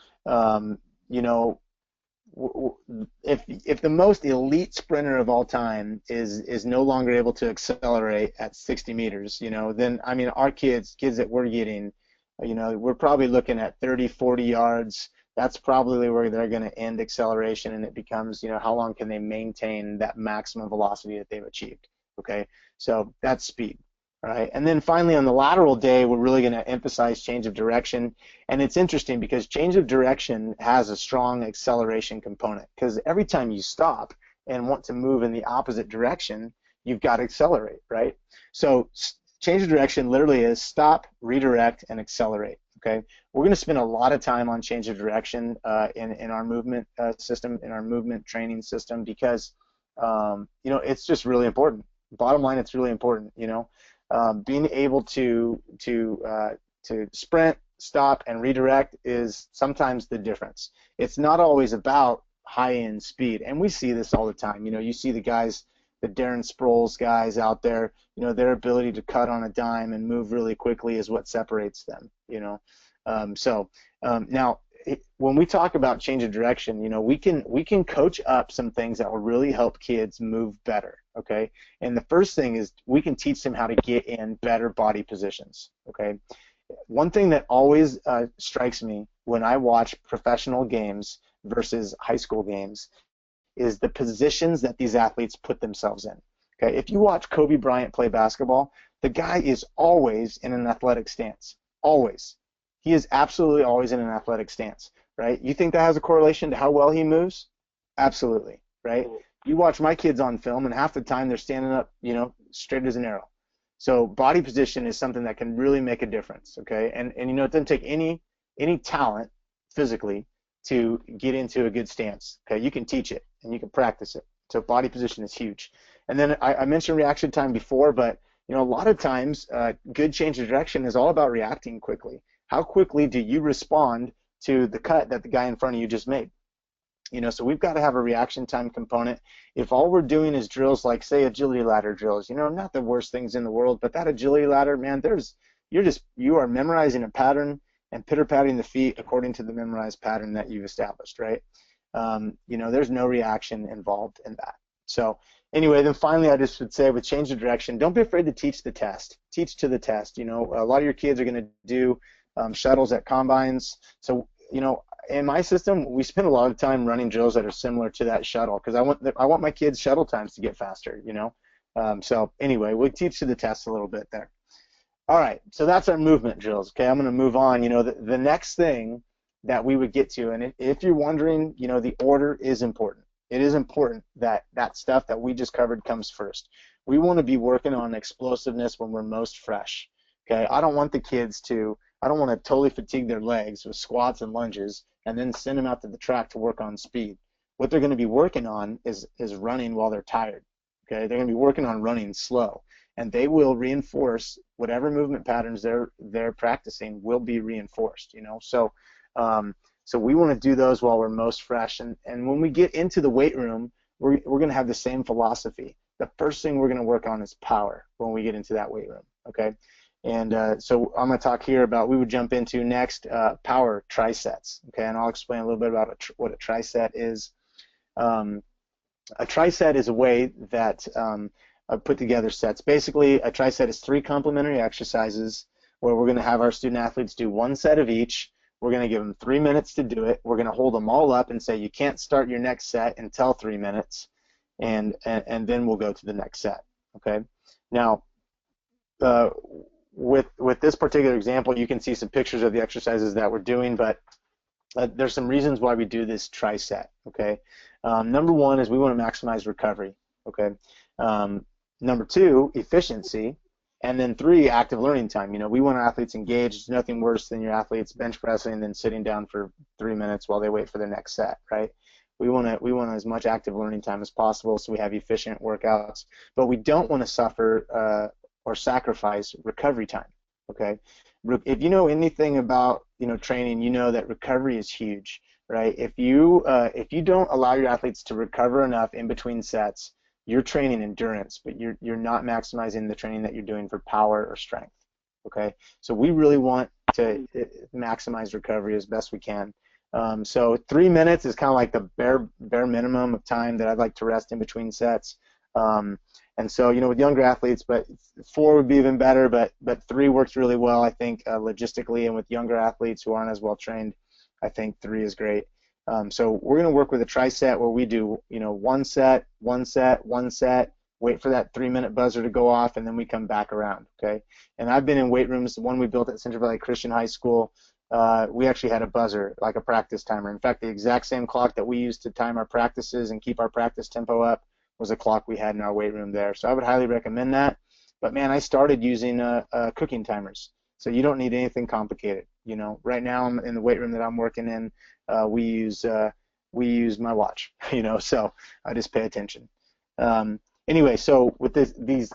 S2: if the most elite sprinter of all time is no longer able to accelerate at 60 meters, then I mean our kids that we're getting, we're probably looking at 30, 40 yards. That's probably where they're going to end acceleration, and it becomes, how long can they maintain that maximum velocity that they've achieved. Okay, so that's speed. All right, and then finally on the lateral day, we're really going to emphasize change of direction. And it's interesting because change of direction has a strong acceleration component, because every time you stop and want to move in the opposite direction, you've got to accelerate, right? So change of direction literally is stop, redirect, and accelerate. Okay, we're going to spend a lot of time on change of direction in our movement system, in our movement training system, because it's just really important. Bottom line, it's really important. Being able to sprint, stop, and redirect is sometimes the difference. It's not always about high-end speed, and we see this all the time. You see the guys, the Darren Sproles guys out there. Their ability to cut on a dime and move really quickly is what separates them. Now, when we talk about change of direction, we can coach up some things that will really help kids move better. Okay, and the first thing is we can teach them how to get in better body positions. Okay, one thing that always strikes me when I watch professional games versus high school games is the positions that these athletes put themselves in. Okay, if you watch Kobe Bryant play basketball, the guy is always in an athletic stance. Always. He is absolutely always in an athletic stance, right? You think that has a correlation to how well he moves? Absolutely, right? You watch my kids on film, and half the time they're standing up, straight as an arrow. So body position is something that can really make a difference, okay? And it doesn't take any talent physically to get into a good stance, okay? You can teach it, and you can practice it. So body position is huge. And then I mentioned reaction time before, but, a lot of times good change of direction is all about reacting quickly. How quickly do you respond to the cut that the guy in front of you just made? So we've got to have a reaction time component. If all we're doing is drills like, say, agility ladder drills, not the worst things in the world, but that agility ladder, man, you are memorizing a pattern and pitter-patting the feet according to the memorized pattern that you've established, right? There's no reaction involved in that. So anyway, then finally, I just would say with change of direction, don't be afraid to teach the test. Teach to the test. A lot of your kids are going to do shuttles at combines. So, in my system, we spend a lot of time running drills that are similar to that shuttle because I want my kids' shuttle times to get faster, So anyway, we teach to the test a little bit there. All right, so that's our movement drills. Okay, I'm going to move on. The next thing that we would get to, and if you're wondering, the order is important. It is important that that stuff that we just covered comes first. We want to be working on explosiveness when we're most fresh. Okay, I don't want the kids I don't want to totally fatigue their legs with squats and lunges and then send them out to the track to work on speed. what they're going to be working on is running while they're tired. Okay, they're going to be working on running slow, and they will reinforce whatever movement patterns they're practicing will be reinforced. So we want to do those while we're most fresh, and when we get into the weight room, we're going to have the same philosophy. The first thing we're going to work on is power when we get into that weight room. Okay, and so I'm going to talk here about, we would jump into next, power trisets. Okay, and I'll explain a little bit about what a triset is. A triset is a way that put together sets. Basically, a triset is 3 complementary exercises where we're going to have our student athletes do 1 set of each. We're going to give them 3 minutes to do it. We're going to hold them all up and say, you can't start your next set until 3 minutes, and then we'll go to the next set. Okay. Now, with this particular example, you can see some pictures of the exercises that we're doing, but there's some reasons why we do this triset. Okay. Number 1 is we want to maximize recovery. Okay. Number 2, efficiency. And then 3, active learning time. We want our athletes engaged. There's nothing worse than your athletes bench pressing and then sitting down for 3 minutes while they wait for their next set, right? We want as much active learning time as possible, so we have efficient workouts. But we don't want to suffer or sacrifice recovery time. Okay. If you know anything about training, you know that recovery is huge, right? If you don't allow your athletes to recover enough in between sets, you're training endurance, but you're not maximizing the training that you're doing for power or strength. Okay, so we really want to maximize recovery as best we can. So 3 minutes is kind of like the bare minimum of time that I'd like to rest in between sets. And so with younger athletes, but 4 would be even better. But 3 works really well, I think, logistically, and with younger athletes who aren't as well trained, I think 3 is great. So we're going to work with a tri-set where we do, 1 set, 1 set, 1 set, wait for that 3-minute buzzer to go off, and then we come back around, okay? And I've been in weight rooms. The one we built at Central Valley Christian High School, we actually had a buzzer, like a practice timer. In fact, the exact same clock that we used to time our practices and keep our practice tempo up was a clock we had in our weight room there. So I would highly recommend that. But, man, I started using cooking timers. So you don't need anything complicated. Right now in the weight room that I'm working in, we use my watch. So I just pay attention. Anyway, so with when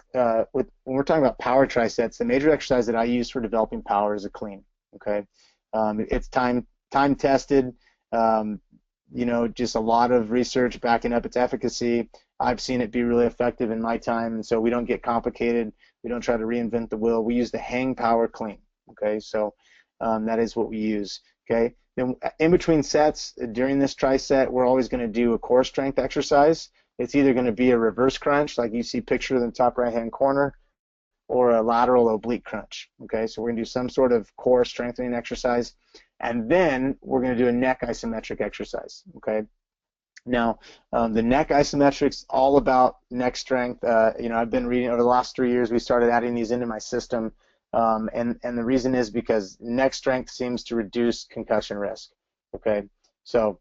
S2: we're talking about power trisets, the major exercise that I use for developing power is a clean. Okay, it's time tested. Just a lot of research backing up its efficacy. I've seen it be really effective in my time, and so we don't get complicated. We don't try to reinvent the wheel. We use the hang power clean. Okay, so that is what we use. Okay, then in between sets during this tri-set, we're always going to do a core strength exercise. It's either going to be a reverse crunch, like you see pictured in the top right-hand corner, or a lateral oblique crunch. Okay, so we're going to do some sort of core strengthening exercise, and then we're going to do a neck isometric exercise. Okay. Now, the neck isometrics, all about neck strength. I've been reading over the last 3 years. We started adding these into my system, and the reason is because neck strength seems to reduce concussion risk. Okay, so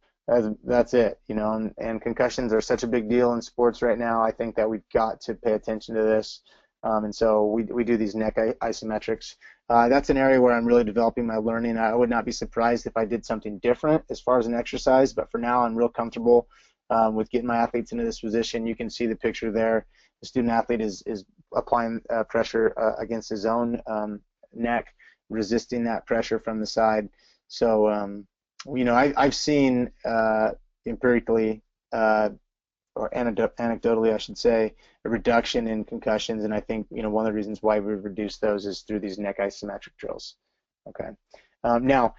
S2: that's it. And concussions are such a big deal in sports right now. I think that we've got to pay attention to this, and so we do these neck isometrics. That's an area where I'm really developing my learning. I would not be surprised if I did something different as far as an exercise, but for now I'm real comfortable with getting my athletes into this position. You can see the picture there. The student athlete is applying pressure against his own neck, resisting that pressure from the side. So, I've seen empirically, or anecdotally, I should say, a reduction in concussions, and I think one of the reasons why we've reduced those is through these neck isometric drills. Okay. Now,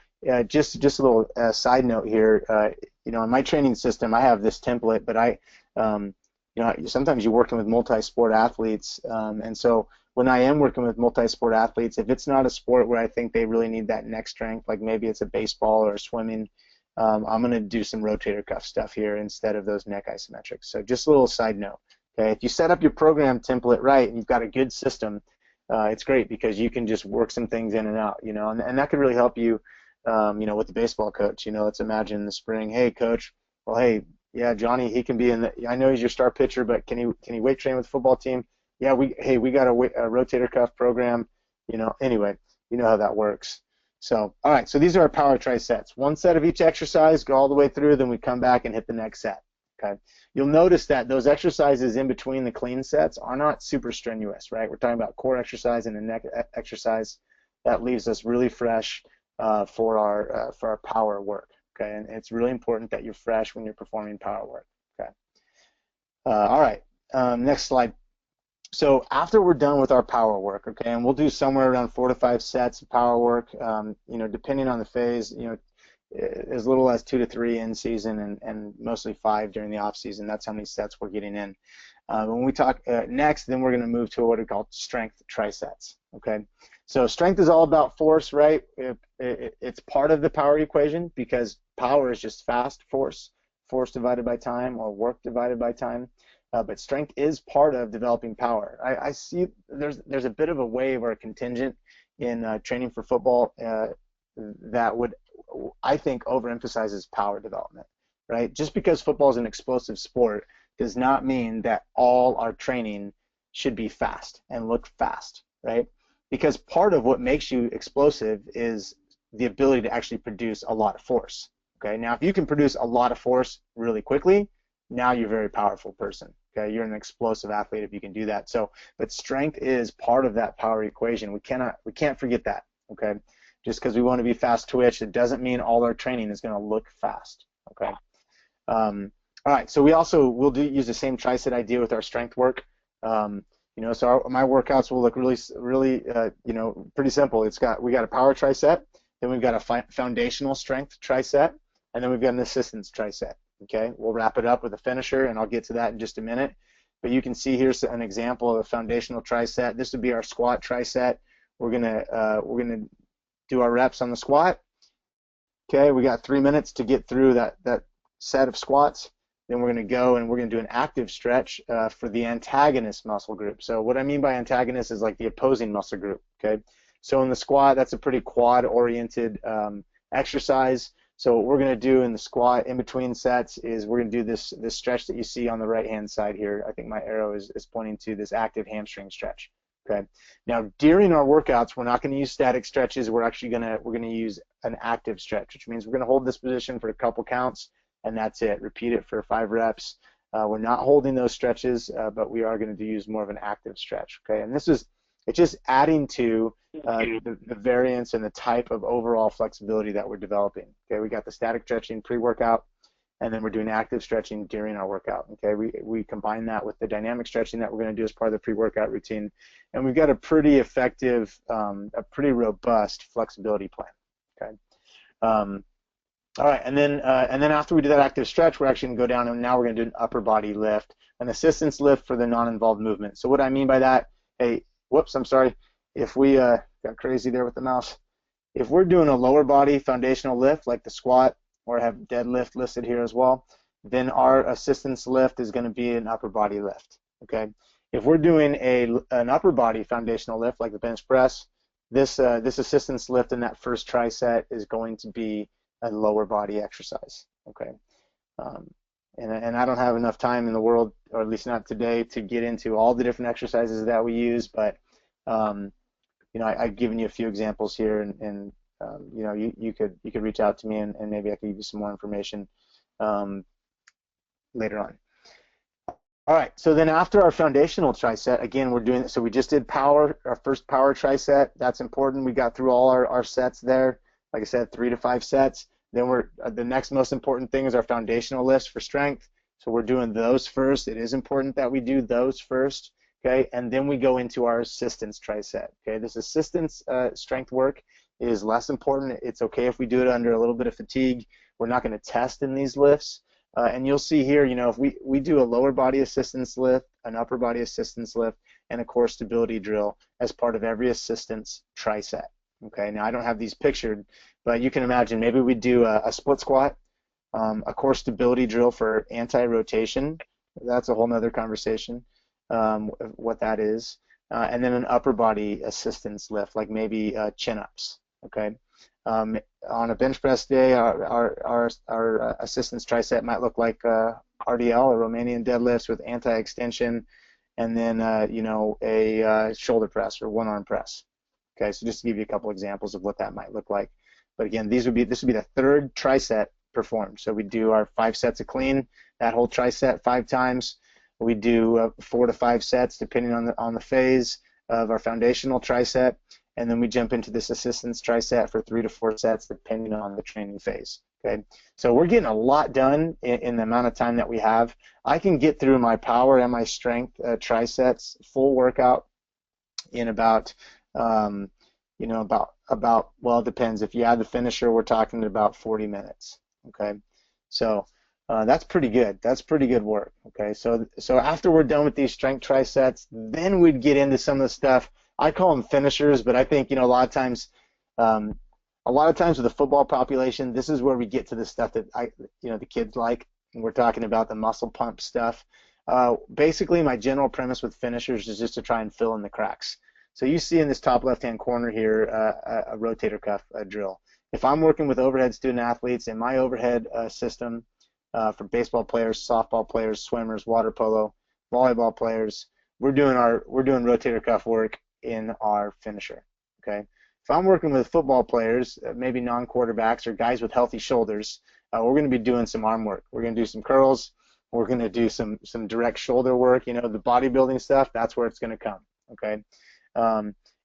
S2: just a little side note here. In my training system, I have this template, but sometimes you're working with multi-sport athletes, and so when I am working with multi-sport athletes, if it's not a sport where I think they really need that neck strength, like maybe it's a baseball or swimming, I'm going to do some rotator cuff stuff here instead of those neck isometrics. So just a little side note. Okay, if you set up your program template right and you've got a good system, it's great because you can just work some things in and out, and that could really help you, with the baseball coach. Let's imagine in the spring, hey coach, well hey, yeah, Johnny, he can be I know he's your star pitcher, but can he weight train with the football team? Yeah, we got a rotator cuff program, anyway, you know how that works. So, all right, so these are our power trisets. 1 set of each exercise, go all the way through, then we come back and hit the next set. Okay, you'll notice that those exercises in between the clean sets are not super strenuous, right? We're talking about core exercise and a neck exercise that leaves us really fresh for our power work. Okay, and it's really important that you're fresh when you're performing power work. Okay, all right, next slide. So after we're done with our power work, okay, and we'll do somewhere around 4 to 5 sets of power work, you know, depending on the phase, you know, as little as 2 to 3 in season and mostly 5 during the off season. That's how many sets we're getting in. When we talk next, then we're going to move to what are called strength trisets. Okay, so strength is all about force, right? It's part of the power equation because power is just fast force, force divided by time, or work divided by time. But strength is part of developing power. I see there's a bit of a wave or a contingent in training for football that would, I think, overemphasizes power development, right? Just because football is an explosive sport does not mean that all our training should be fast and look fast, right? Because part of what makes you explosive is the ability to actually produce a lot of force. Okay, now if you can produce a lot of force really quickly, now you're a very powerful person. Okay, you're an explosive athlete if you can do that. So, but strength is part of that power equation. We can't forget that. Okay, just because we want to be fast twitch, it doesn't mean all our training is going to look fast. Okay. All right. So we'll use the same triset idea with our strength work. You know, so my workouts will look really you know, pretty simple. We got a power triset, then we've got a foundational strength triset, and then we've got an assistance triset. Okay, we'll wrap it up with a finisher, and I'll get to that in just a minute. But you can see here's an example of a foundational triset. This would be our squat triset. We're gonna do our reps on the squat. Okay, we got 3 minutes to get through that set of squats. Then we're gonna go and we're gonna do an active stretch for the antagonist muscle group. So what I mean by antagonist is like the opposing muscle group. Okay, so in the squat, that's a pretty quad-oriented exercise. So what we're going to do in the squat in between sets is we're going to do this stretch that you see on the right-hand side here. I think my arrow is pointing to this active hamstring stretch. Okay. Now during our workouts, we're not going to use static stretches. We're actually going to use an active stretch, which means we're going to hold this position for a couple counts, and that's it. Repeat it for 5 reps. We're not holding those stretches, but we are going to use more of an active stretch. Okay. And it's just adding to the variance and the type of overall flexibility that we're developing. Okay, we got the static stretching pre-workout, and then we're doing active stretching during our workout. Okay, we combine that with the dynamic stretching that we're going to do as part of the pre-workout routine, and we've got a pretty effective, a pretty robust flexibility plan. Okay. All right, and then after we do that active stretch, we're actually going to go down, and now we're going to do an upper body lift, an assistance lift for the non-involved movement. So what I mean by that, hey, whoops, I'm sorry. If we got crazy there with the mouse. If we're doing a lower body foundational lift like the squat, or have deadlift listed here as well, then our assistance lift is going to be an upper body lift. Okay. If we're doing an upper body foundational lift like the bench press, this assistance lift in that first triset is going to be a lower body exercise. Okay. And I don't have enough time in the world, or at least not today, to get into all the different exercises that we use. But you know, I've given you a few examples here, and you know, you could reach out to me, and maybe I could give you some more information later on. All right. So then after our foundational triset, again, we're doing. So we just did power, our first power triset. That's important. We got through all our sets there. Like I said, 3 to 5 sets. Then the next most important thing is our foundational lifts for strength. So we're doing those first. It is important that we do those first. Okay, and then we go into our assistance triset. Okay, this assistance strength work is less important. It's okay if we do it under a little bit of fatigue. We're not going to test in these lifts. And you'll see here, you know, if we do a lower body assistance lift, an upper body assistance lift, and a core stability drill as part of every assistance triset. Okay, now I don't have these pictured, but you can imagine maybe we do a split squat, a core stability drill for anti-rotation. That's a whole nother conversation, what that is, and then an upper body assistance lift, like maybe chin-ups. Okay, on a bench press day, our assistance tricep might look like RDL, or Romanian deadlifts with anti-extension, and then you know, a shoulder press or one-arm press. Okay, so just to give you a couple examples of what that might look like. But again, this would be the third triset performed. So we do our 5 sets of clean, that whole tricep 5 times. We do 4 to 5 sets depending on the phase of our foundational tricep, and then we jump into this assistance tricep for 3 to 4 sets depending on the training phase. Okay, so we're getting a lot done in the amount of time that we have. I can get through my power and my strength triceps full workout in about well, it depends. If you add the finisher, we're talking about 40 minutes. Okay, so that's pretty good. That's pretty good work. Okay, so after we're done with these strength triceps, then we'd get into some of the stuff. I call them finishers, but I think, a lot of times with the football population, this is where we get to the stuff that the kids like. And we're talking about the muscle pump stuff. Basically, my general premise with finishers is just to try and fill in the cracks. So you see in this top left-hand corner here a rotator cuff drill. If I'm working with overhead student athletes in my overhead system for baseball players, softball players, swimmers, water polo, volleyball players, we're doing rotator cuff work in our finisher. Okay. If I'm working with football players, maybe non-quarterbacks or guys with healthy shoulders, we're going to be doing some arm work. We're going to do some curls. We're going to do some direct shoulder work. The bodybuilding stuff, that's where it's going to come. Okay.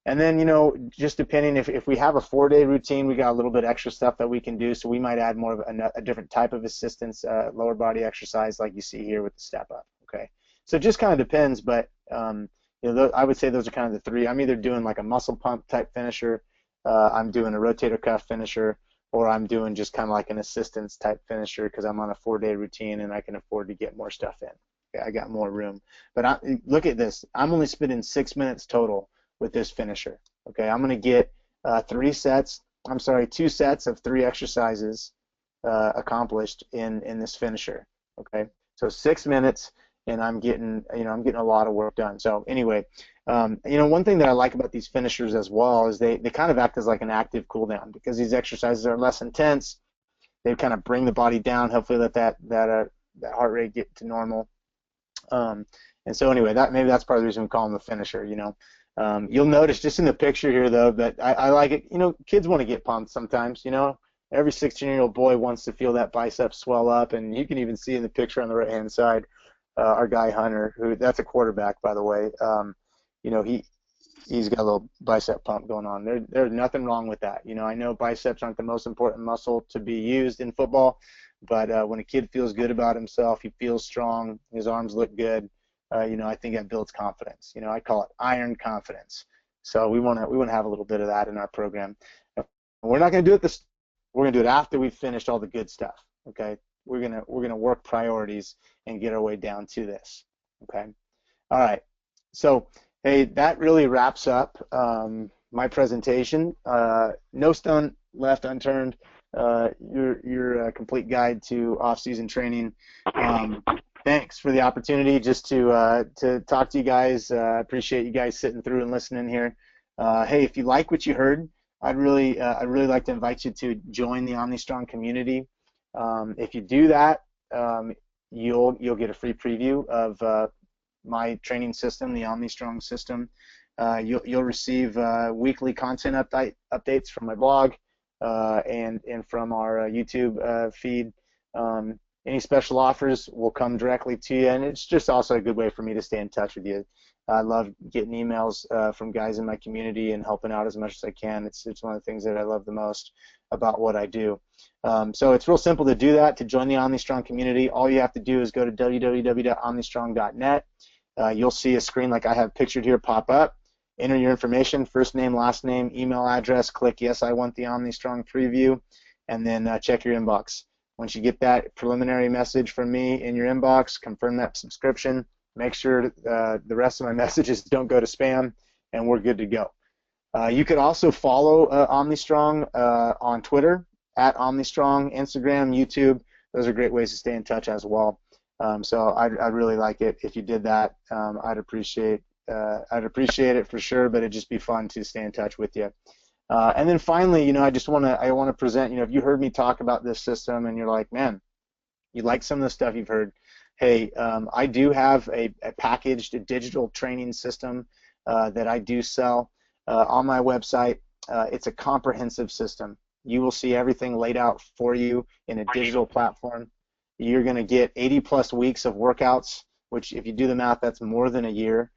S2: And then, just depending if we have a 4-day routine, we got a little bit extra stuff that we can do. So we might add more of a different type of assistance, lower body exercise like you see here with the step up. Okay. So it just kind of depends, but I would say those are kind of the 3. I'm either doing like a muscle pump type finisher, I'm doing a rotator cuff finisher, or I'm doing just kind of like an assistance type finisher because I'm on a 4-day routine and I can afford to get more stuff in. Okay, I got more room. But look at this. I'm only spending 6 minutes total with this finisher. Okay, I'm going to get 2 sets of 3 exercises accomplished in this finisher. Okay, so 6 minutes, and I'm getting a lot of work done. So anyway, one thing that I like about these finishers as well is they kind of act as like an active cool down because these exercises are less intense. They kind of bring the body down, hopefully let that heart rate get to normal. And so anyway, maybe that's part of the reason we call them a finisher. You'll notice just in the picture here though that I like it. Kids want to get pumped sometimes. Every 16-year-old boy wants to feel that bicep swell up, and you can even see in the picture on the right-hand side our guy Hunter, that's a quarterback by the way. He's got a little bicep pump going on. There's nothing wrong with that. I know biceps aren't the most important muscle to be used in football, but when a kid feels good about himself, he feels strong, his arms look good, I think that builds confidence. I call it iron confidence. So we want to have a little bit of that in our program. We're not going to do it we're going to do it after we've finished all the good stuff. Okay, we're gonna work priorities and get our way down to this. Okay, all right. So hey, that really wraps up my presentation. No stone left unturned. Your complete guide to off-season training. Thanks for the opportunity just to talk to you guys. I appreciate you guys sitting through and listening here. Hey, if you like what you heard, I'd really like to invite you to join the OmniStrong community. If you do that, you'll get a free preview of my training system, the OmniStrong system. You'll receive weekly content updates from my blog and from our YouTube feed. Any special offers will come directly to you, and it's just also a good way for me to stay in touch with you. I love getting emails from guys in my community and helping out as much as I can. It's one of the things that I love the most about what I do. So it's real simple to do that, to join the OmniStrong community. All you have to do is go to www.omnistrong.net. You'll see a screen like I have pictured here pop up. Enter your information, first name, last name, email address, click yes, I want the OmniStrong preview, and then check your inbox. Once you get that preliminary message from me in your inbox, confirm that subscription, make sure the rest of my messages don't go to spam, and we're good to go. You could also follow OmniStrong on Twitter, at OmniStrong, Instagram, YouTube. Those are great ways to stay in touch as well. So I'd really like it if you did that. I'd appreciate it for sure, but it'd just be fun to stay in touch with you. And then finally, I want to present, if you heard me talk about this system and you're like, man, you like some of the stuff you've heard, hey, I do have a packaged digital training system that I do sell on my website. It's a comprehensive system. You will see everything laid out for you in a digital platform. You're going to get 80 plus weeks of workouts, which if you do the math, that's more than a year.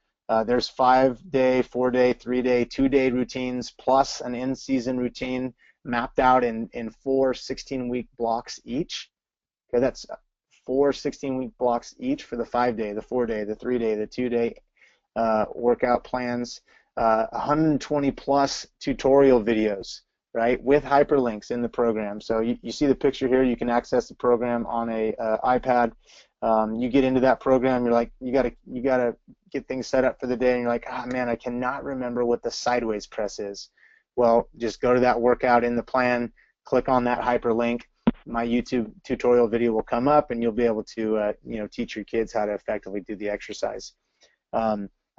S2: There's 5-day, 4-day, 3-day, 2-day routines plus an in-season routine mapped out in 4 16-week blocks each. Okay, that's 4 16-week blocks each for the 5-day, the 4-day, the 3-day, the 2-day workout plans. 120 plus tutorial videos, right, with hyperlinks in the program. So you see the picture here. You can access the program on a iPad. You get into that program. You're like, you gotta get things set up for the day, and you're like, ah, man, I cannot remember what the sideways press is. Well, just go to that workout in the plan, click on that hyperlink. My YouTube tutorial video will come up, and you'll be able to teach your kids how to effectively do the exercise.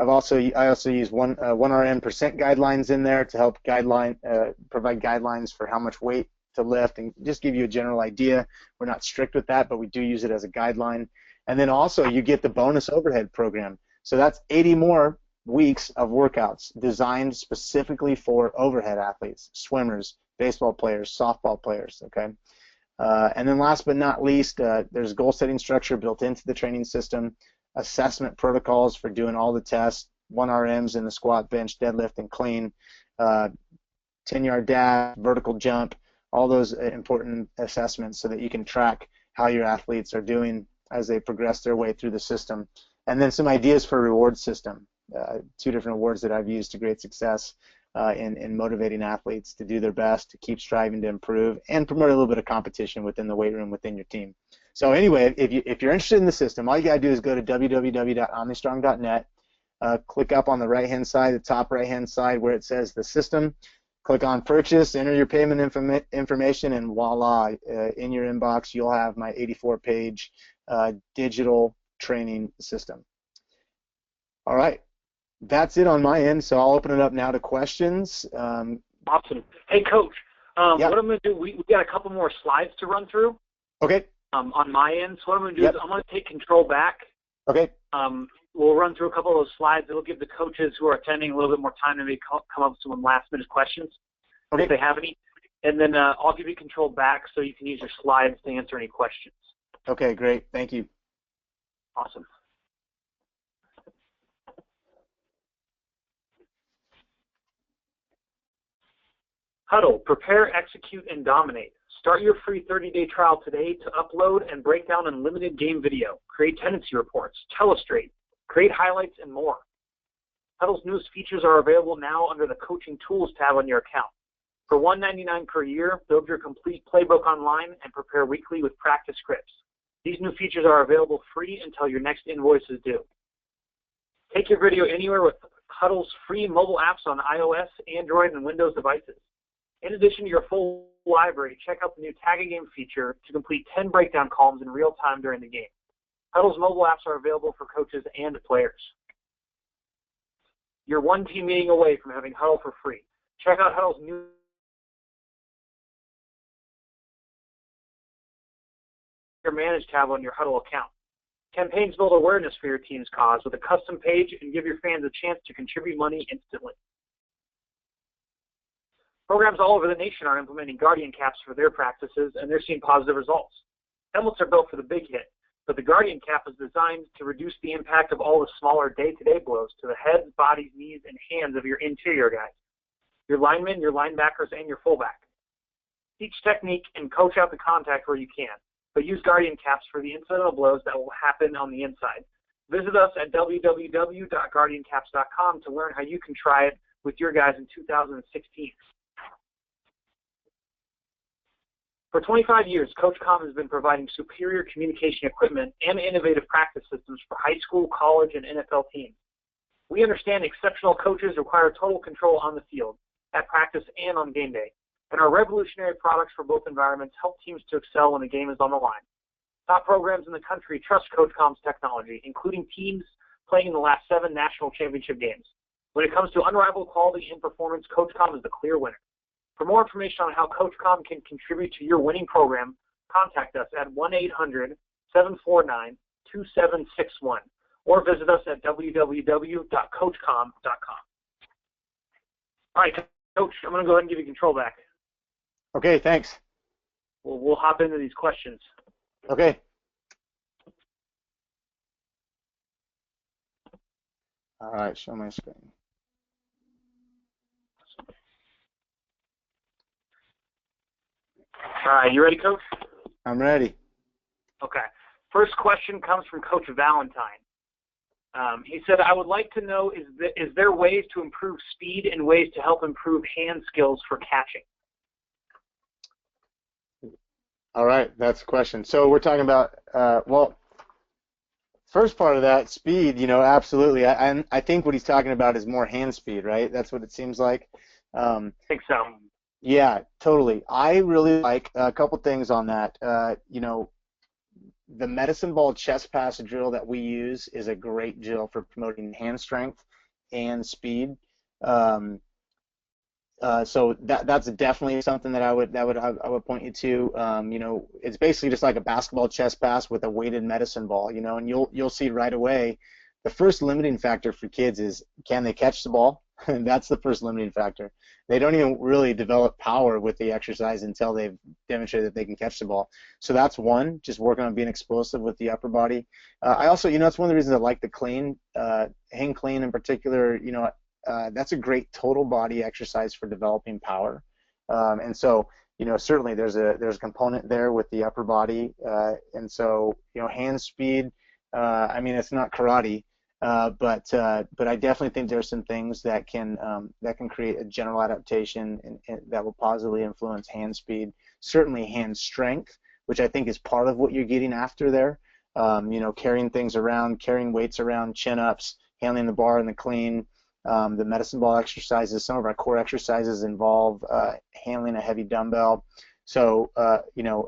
S2: I also use 1RM% guidelines in there to help provide guidelines for how much weight to lift and just give you a general idea. We're not strict with that, but we do use it as a guideline. And then also you get the bonus overhead program. So that's 80 more weeks of workouts designed specifically for overhead athletes, swimmers, baseball players, softball players. Okay. And then last but not least, there's goal setting structure built into the training system. Assessment protocols for doing all the tests, 1RMs in the squat, bench, deadlift, and clean, 10-yard dash, vertical jump, all those important assessments so that you can track how your athletes are doing as they progress their way through the system. And then some ideas for a reward system, 2 different awards that I've used to great success in motivating athletes to do their best, to keep striving to improve, and promote a little bit of competition within the weight room, within your team. So anyway, if you're interested in the system, all you got to do is go to www.omnistrong.net, click up on the right-hand side, the top right-hand side where it says the system, click on purchase, enter your payment information, and voila, in your inbox you'll have my 84-page digital training system. All right, that's it on my end, so I'll open it up now to questions.
S1: Awesome. Hey, Coach, what I'm going to do, we got a couple more slides to run through.
S2: Okay.
S1: On my end, so what I'm going to do is I'm going to take control back.
S2: Okay.
S1: We'll run through a couple of those slides. It'll give the coaches who are attending a little bit more time to maybe come up with some last-minute questions, if they have any. And then I'll give you control back so you can use your slides to answer any questions.
S2: Okay, great. Thank you.
S1: Awesome. Huddle, prepare, execute, and dominate. Start your free 30-day trial today to upload and break down unlimited game video, create tendency reports, telestrate, create highlights, and more. Huddle's newest features are available now under the Coaching Tools tab on your account. For $1.99 per year, build your complete playbook online and prepare weekly with practice scripts. These new features are available free until your next invoice is due. Take your video anywhere with Huddle's free mobile apps on iOS, Android, and Windows devices. In addition to your full library, check out the new Tag a Game feature to complete 10 breakdown columns in real time during the game. Huddle's mobile apps are available for coaches and players. You're one team meeting away from having Huddle for free. Check out Huddle's new Manage tab on your Huddle account. Campaigns build awareness for your team's cause with a custom page and give your fans a chance to contribute money instantly. Programs all over the nation are implementing Guardian caps for their practices, and they're seeing positive results. Helmets are built for the big hit, but the Guardian cap is designed to reduce the impact of all the smaller day-to-day blows to the heads, bodies, knees, and hands of your interior guys, your linemen, your linebackers, and your fullback. Teach technique and coach out the contact where you can, but use Guardian caps for the incidental blows that will happen on the inside. Visit us at www.guardiancaps.com to learn how you can try it with your guys in 2016. For 25 years, CoachComm has been providing superior communication equipment and innovative practice systems for high school, college, and NFL teams. We understand exceptional coaches require total control on the field, at practice, and on game day, and our revolutionary products for both environments help teams to excel when the game is on the line. Top programs in the country trust CoachComm's technology, including teams playing in the last 7 national championship games. When it comes to unrivaled quality and performance, CoachComm is the clear winner. For more information on how CoachComm can contribute to your winning program, contact us at 1-800-749-2761 or visit us at www.coachcomm.com. All right, Coach, I'm going to go ahead and give you control back.
S2: Okay, thanks.
S1: We'll hop into these questions.
S2: Okay. All right, show my screen.
S1: All right, you ready, Coach?
S2: I'm ready.
S1: Okay. First question comes from Coach Valentine. He said, I would like to know, is there ways to improve speed and ways to help improve hand skills for catching?
S2: All right, that's the question. So we're talking about, well, first part of that, speed, absolutely. I think what he's talking about is more hand speed, right? That's what it seems like.
S1: I think so.
S2: Yeah, totally. I really like a couple things on that. The medicine ball chest pass drill that we use is a great drill for promoting hand strength and speed. Um, so that's definitely something that I would point you to. It's basically just like a basketball chest pass with a weighted medicine ball. And you'll see right away. The first limiting factor for kids is, can they catch the ball? And that's the first limiting factor. They don't even really develop power with the exercise until they've demonstrated that they can catch the ball. So that's one, just working on being explosive with the upper body. I also, that's one of the reasons I like the clean, hang clean in particular. That's a great total body exercise for developing power. And so, certainly there's a component there with the upper body. And so, hand speed, it's not karate, but I definitely think there's some things that can create a general adaptation and that will positively influence hand speed. Certainly hand strength, which I think is part of what you're getting after there. Carrying things around, carrying weights around, chin-ups, handling the bar in the clean. The medicine ball exercises, some of our core exercises involve handling a heavy dumbbell. So,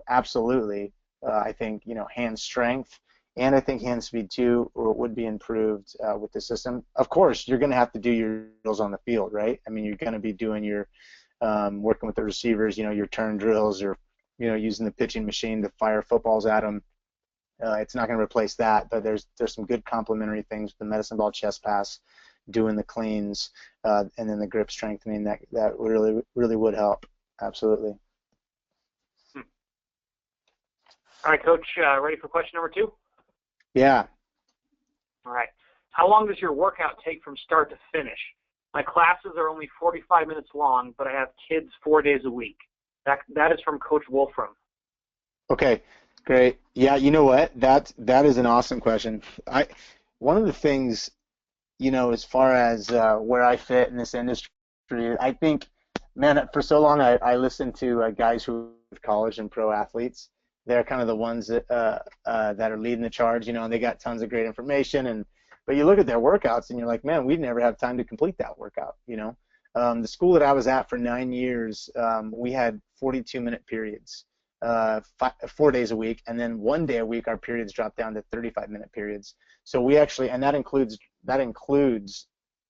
S2: absolutely, I think, hand strength and I think hand speed too would be improved with the system. Of course, you're going to have to do your drills on the field, right? You're going to be doing your working with the receivers, your turn drills, or using the pitching machine to fire footballs at them. It's not going to replace that, but there's some good complementary things. The medicine ball chest pass, doing the cleans, and then the grip strengthening that really would help. Absolutely.
S1: All right, Coach, ready for question number 2?
S2: Yeah.
S1: All right. How long does your workout take from start to finish? My classes are only 45 minutes long, but I have kids 4 days a week. That is from Coach Wolfram.
S2: Okay, great. Yeah, you know what? That is an awesome question. One of the things, as far as where I fit in this industry, I think, man, for so long I listened to guys who are college and pro athletes. They're kind of the ones that are leading the charge, and they got tons of great information. But you look at their workouts and you're like, man, we'd never have time to complete that workout. The school that I was at for 9 years, we had 42-minute periods, 4 days a week, and then 1 day a week our periods dropped down to 35-minute periods. So we actually, and that includes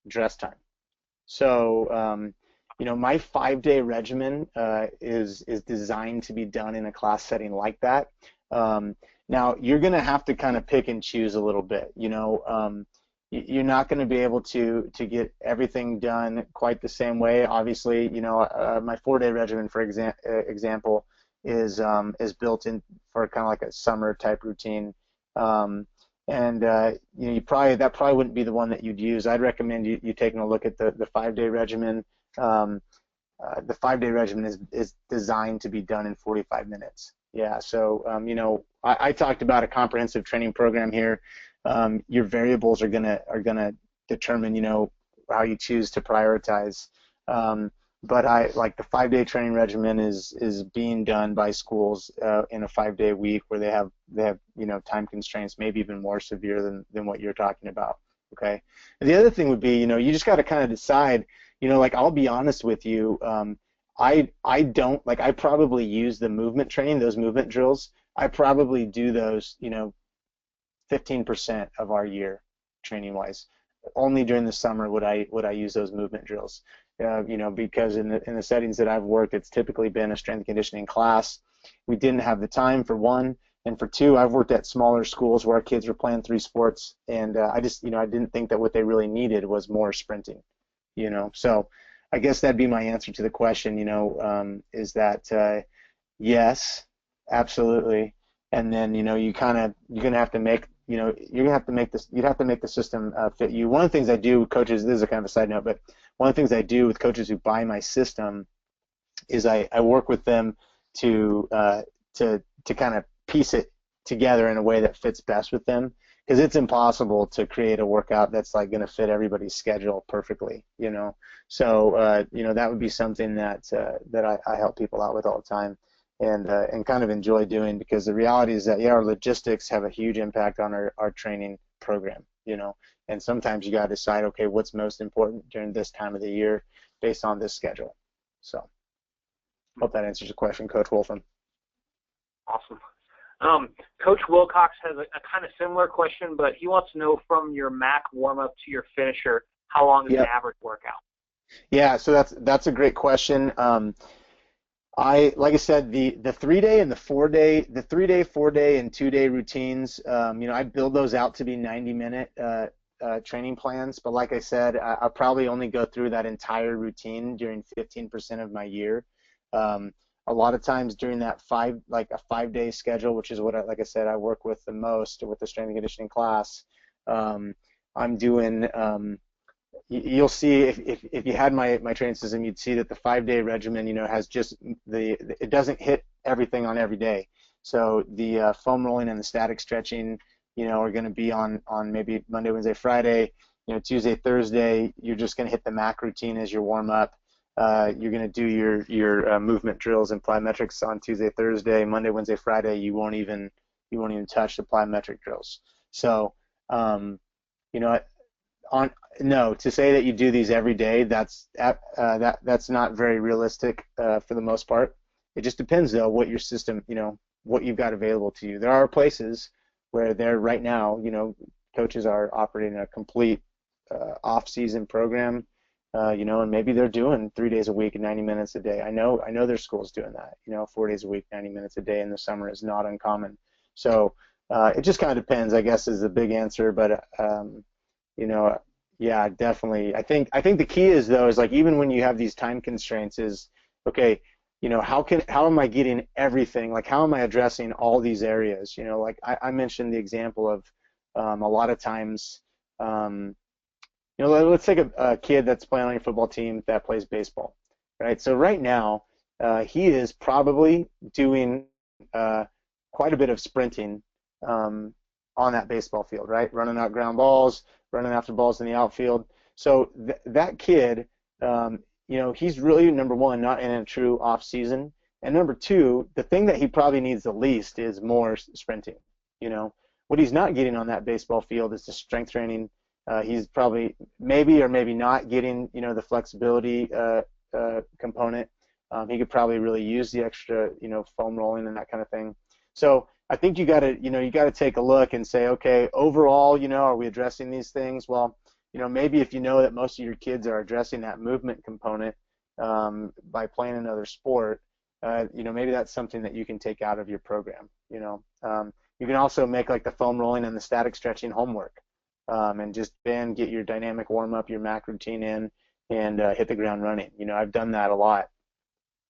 S2: dress time. So my 5-day regimen is designed to be done in a class setting like that. Now you're going to have to kind of pick and choose a little bit. You're not going to be able to get everything done quite the same way. Obviously, my 4-day regimen, for example, is built in for kind of like a summer type routine. That probably wouldn't be the one that you'd use. I'd recommend you taking a look at the 5-day regimen. The 5-day regimen is designed to be done in 45 minutes. Yeah, so I talked about a comprehensive training program here. Your variables are gonna determine how you choose to prioritize. But I like the 5-day training regimen is being done by schools in a 5-day week where they have time constraints, maybe even more severe than what you're talking about. Okay. And the other thing would be you just got to kind of decide. I'll be honest with you. I don't I probably use the movement training, those movement drills. I probably do those 15% of our year training wise. Only during the summer would I use those movement drills. Because in the settings that I've worked, it's typically been a strength and conditioning class. We didn't have the time, for one, and for two, I've worked at smaller schools where our kids were playing 3 sports, and I just I didn't think that what they really needed was more sprinting. So I guess that'd be my answer to the question, is that yes, absolutely. And then, you're gonna have to make, you're gonna have to make this, you'd have to make the system fit you. One of the things I do with coaches, this is a kind of a side note, but one of the things I do with coaches who buy my system is I work with them to kind of piece it together in a way that fits best with them, because it's impossible to create a workout that's like going to fit everybody's schedule perfectly, So that would be something that I help people out with all the time, and kind of enjoy doing, because the reality is that our logistics have a huge impact on our training program, and sometimes you got to decide, okay, what's most important during this time of the year based on this schedule. So hope that answers your question, Coach Wolfram.
S1: Awesome. Coach Wilcox has a kind of similar question, but he wants to know from your MAC warm-up to your finisher, how long is an average workout?
S2: Yeah, so that's a great question. Like I said, the 3-day and the 4-day, the 3-day, 4-day, and 2-day routines, I build those out to be 90-minute training plans. But like I said, I'll probably only go through that entire routine during 15% of my year. A lot of times during that 5-day schedule, which is what, like I said, I work with the most with the strength and conditioning class. I'm doing. You'll see if you had my training system, you'd see that the 5-day regimen, has just it doesn't hit everything on every day. So the foam rolling and the static stretching, are going to be on maybe Monday, Wednesday, Friday. Tuesday, Thursday, you're just going to hit the MAC routine as your warm up. You're going to do your movement drills and plyometrics on Tuesday, Thursday. Monday, Wednesday, Friday, you won't even touch the plyometric drills. So, to say that you do these every day, that's not very realistic for the most part. It just depends, though, what your system, what you've got available to you. There are places where right now, coaches are operating a complete off-season program. And maybe they're doing 3 days a week and 90 minutes a day. I know there's schools doing that. 4 days a week, 90 minutes a day in the summer is not uncommon. So it just kind of depends, I guess, is the big answer. But yeah, definitely. I think the key is, though, is like, even when you have these time constraints, is okay. How am I getting everything? Like, how am I addressing all these areas? Like I mentioned the example of a lot of times. Let's take a kid that's playing on your football team that plays baseball, right? So right now, he is probably doing quite a bit of sprinting on that baseball field, right? Running out ground balls, running after balls in the outfield. So that kid, he's really, number one, not in a true off season, and number two, the thing that he probably needs the least is more sprinting. What he's not getting on that baseball field is the strength training. He's probably maybe or maybe not getting, the flexibility component. He could probably really use the extra, foam rolling and that kind of thing. So I think you got to take a look and say, okay, overall, are we addressing these things? Well, maybe if that most of your kids are addressing that movement component by playing another sport, maybe that's something that you can take out of your program. You can also make like the foam rolling and the static stretching homework. And just get your dynamic warm-up, your MAC routine in, and hit the ground running. I've done that a lot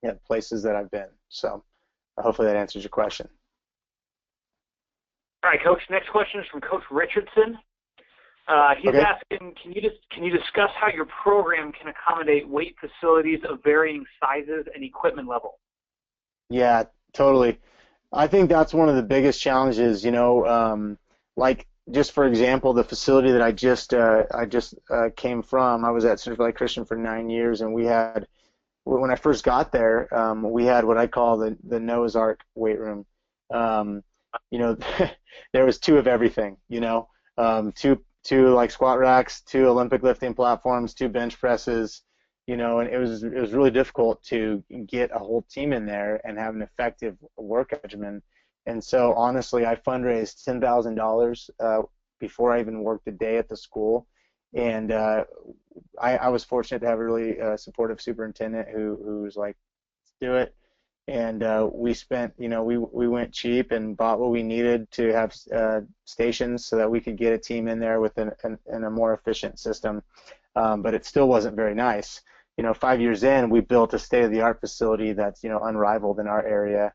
S2: at places that I've been. So hopefully that answers your question.
S1: All right, Coach. Next question is from Coach Richardson. He's asking, can you discuss how your program can accommodate weight facilities of varying sizes and equipment level?
S2: Yeah, totally. I think that's one of the biggest challenges. Like, just for example, the facility that I just came from, I was at Central Valley Christian for 9 years, and when I first got there, we had what I call the Noah's Ark weight room. There was two of everything. Two like squat racks, 2 Olympic lifting platforms, 2 bench presses. And it was really difficult to get a whole team in there and have an effective work regimen. And so, honestly, I fundraised $10,000 before I even worked a day at the school, and I was fortunate to have a really supportive superintendent who was like, "Let's do it." And we spent, we went cheap and bought what we needed to have stations so that we could get a team in there with in a more efficient system. But it still wasn't very nice. 5 years in, we built a state-of-the-art facility that's, unrivaled in our area.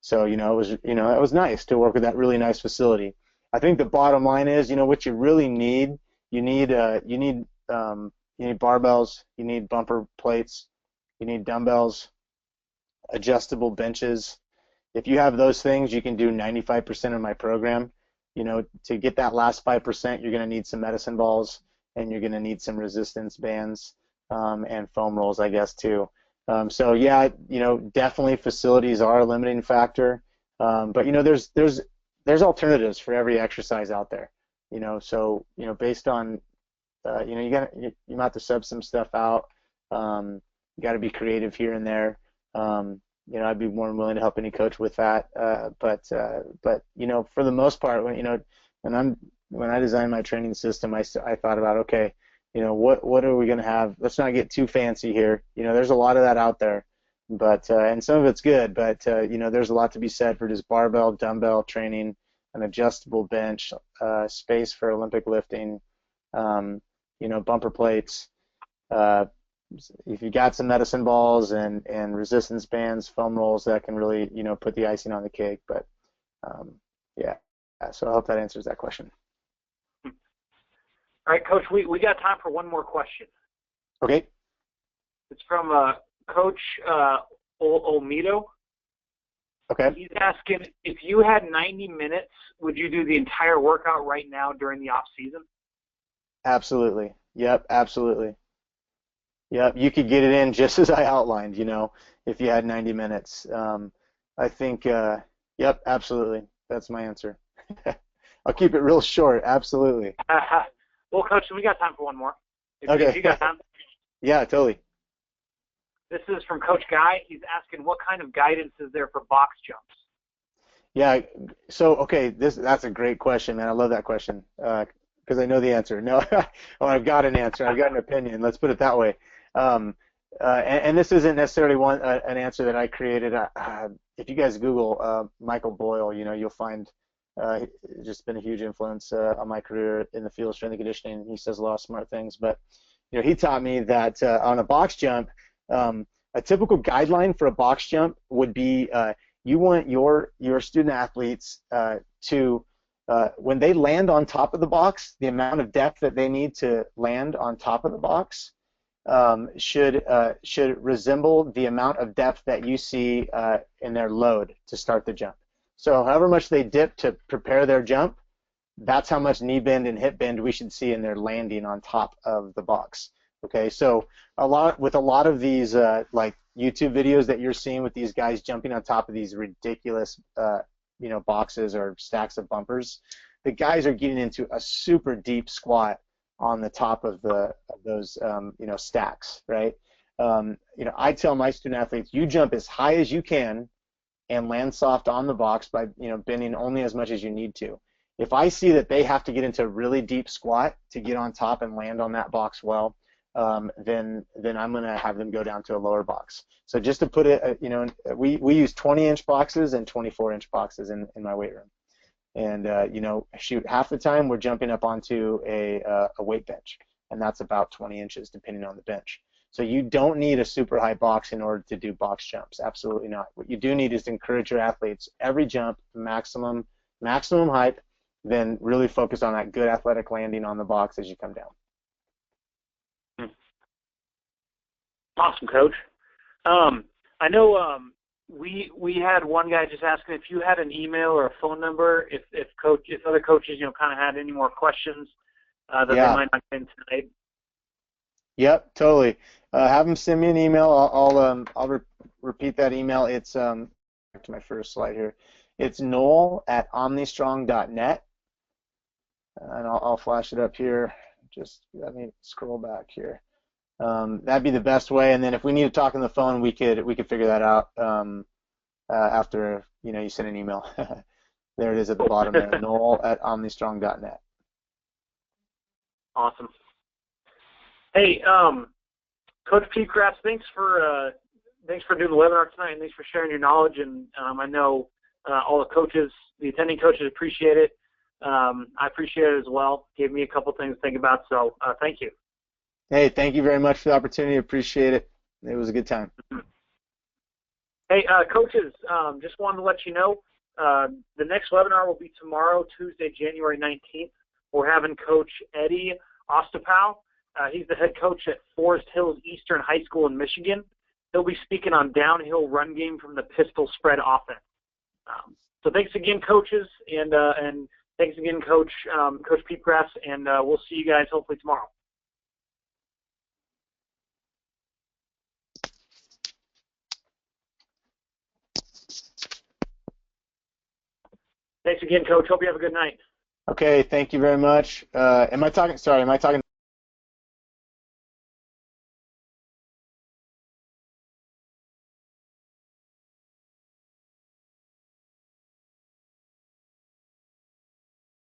S2: So, it was nice to work with that really nice facility. I think the bottom line is, what you really need, you need barbells, you need bumper plates, you need dumbbells, adjustable benches. If you have those things, you can do 95% of my program. To get that last 5%, you're going to need some medicine balls, and you're going to need some resistance bands and foam rolls, I guess, too. So yeah, definitely facilities are a limiting factor, but there's alternatives for every exercise out there. So based on you might have to sub some stuff out. You got to be creative here and there. I'd be more than willing to help any coach with that. But for the most part, when I designed my training system, I thought about, okay, what are we going to have? Let's not get too fancy here. There's a lot of that out there, but and some of it's good, but there's a lot to be said for just barbell, dumbbell training, an adjustable bench, space for Olympic lifting, bumper plates. If you got some medicine balls and resistance bands, foam rolls, that can really put the icing on the cake. But yeah, so I hope that answers that question.
S1: All right, Coach, we got time for one more question.
S2: Okay.
S1: It's from Coach Olmedo.
S2: Okay.
S1: He's asking, if you had 90 minutes, would you do the entire workout right now during the off season?
S2: Absolutely. Yep, absolutely. Yep, you could get it in just as I outlined, if you had 90 minutes. I think, yep, absolutely. That's my answer. I'll keep it real short. Absolutely.
S1: Well, Coach, we got time for one more.
S2: Okay.
S1: If you got time.
S2: Yeah, totally.
S1: This is from Coach Guy. He's asking, what kind of guidance is there for box jumps?
S2: Yeah, so, okay, that's a great question, man. I love that question because I know the answer. No, I've got an answer. I've got an opinion. Let's put it that way. And this isn't necessarily an answer that I created. If you guys Google Michael Boyle, you'll find just been a huge influence on my career in the field of strength and conditioning. He says a lot of smart things, but he taught me that on a box jump, a typical guideline for a box jump would be you want your student athletes to when they land on top of the box, the amount of depth that they need to land on top of the box should resemble the amount of depth that you see in their load to start the jump. So however much they dip to prepare their jump, that's how much knee bend and hip bend we should see in their landing on top of the box. Okay, so a lot of these like YouTube videos that you're seeing with these guys jumping on top of these ridiculous boxes or stacks of bumpers, the guys are getting into a super deep squat on the top of those stacks, right? I tell my student athletes, you jump as high as you can and land soft on the box by bending only as much as you need to. If I see that they have to get into a really deep squat to get on top and land on that box well, then I'm going to have them go down to a lower box. So just to put it, we use 20-inch boxes and 24-inch boxes in my weight room. And shoot, half the time we're jumping up onto a weight bench, and that's about 20 inches depending on the bench. So you don't need a super high box in order to do box jumps. Absolutely not. What you do need is to encourage your athletes every jump maximum height, then really focus on that good athletic landing on the box as you come down.
S1: Awesome, Coach. I know we had one guy just asking if you had an email or a phone number, if other coaches kind of had any more questions that they might not get in tonight.
S2: Yep, totally. Have them send me an email. I'll repeat that email. It's back to my first slide here. It's noel@omnistrong.net, and I'll flash it up here. Just let me scroll back here. That'd be the best way. And then if we need to talk on the phone, we could figure that out after you send an email. There it is at the bottom there. noel@omnistrong.net.
S1: Awesome. Hey, Coach Peepgrass, thanks for doing the webinar tonight, and thanks for sharing your knowledge. And I know all the coaches, the attending coaches, appreciate it. I appreciate it as well. Gave me a couple things to think about. So thank you.
S2: Hey, thank you very much for the opportunity. Appreciate it. It was a good time.
S1: Hey, coaches, just wanted to let you know the next webinar will be tomorrow, Tuesday, January 19th. We're having Coach Eddie Ostapow. He's the head coach at Forest Hills Eastern High School in Michigan. He'll be speaking on downhill run game from the pistol spread offense. So thanks again, coaches, and thanks again, Coach Peepgrass, and we'll see you guys hopefully tomorrow. Thanks again, Coach. Hope you have a good night.
S2: Okay, thank you very much. Am I talking? Sorry, am I talking?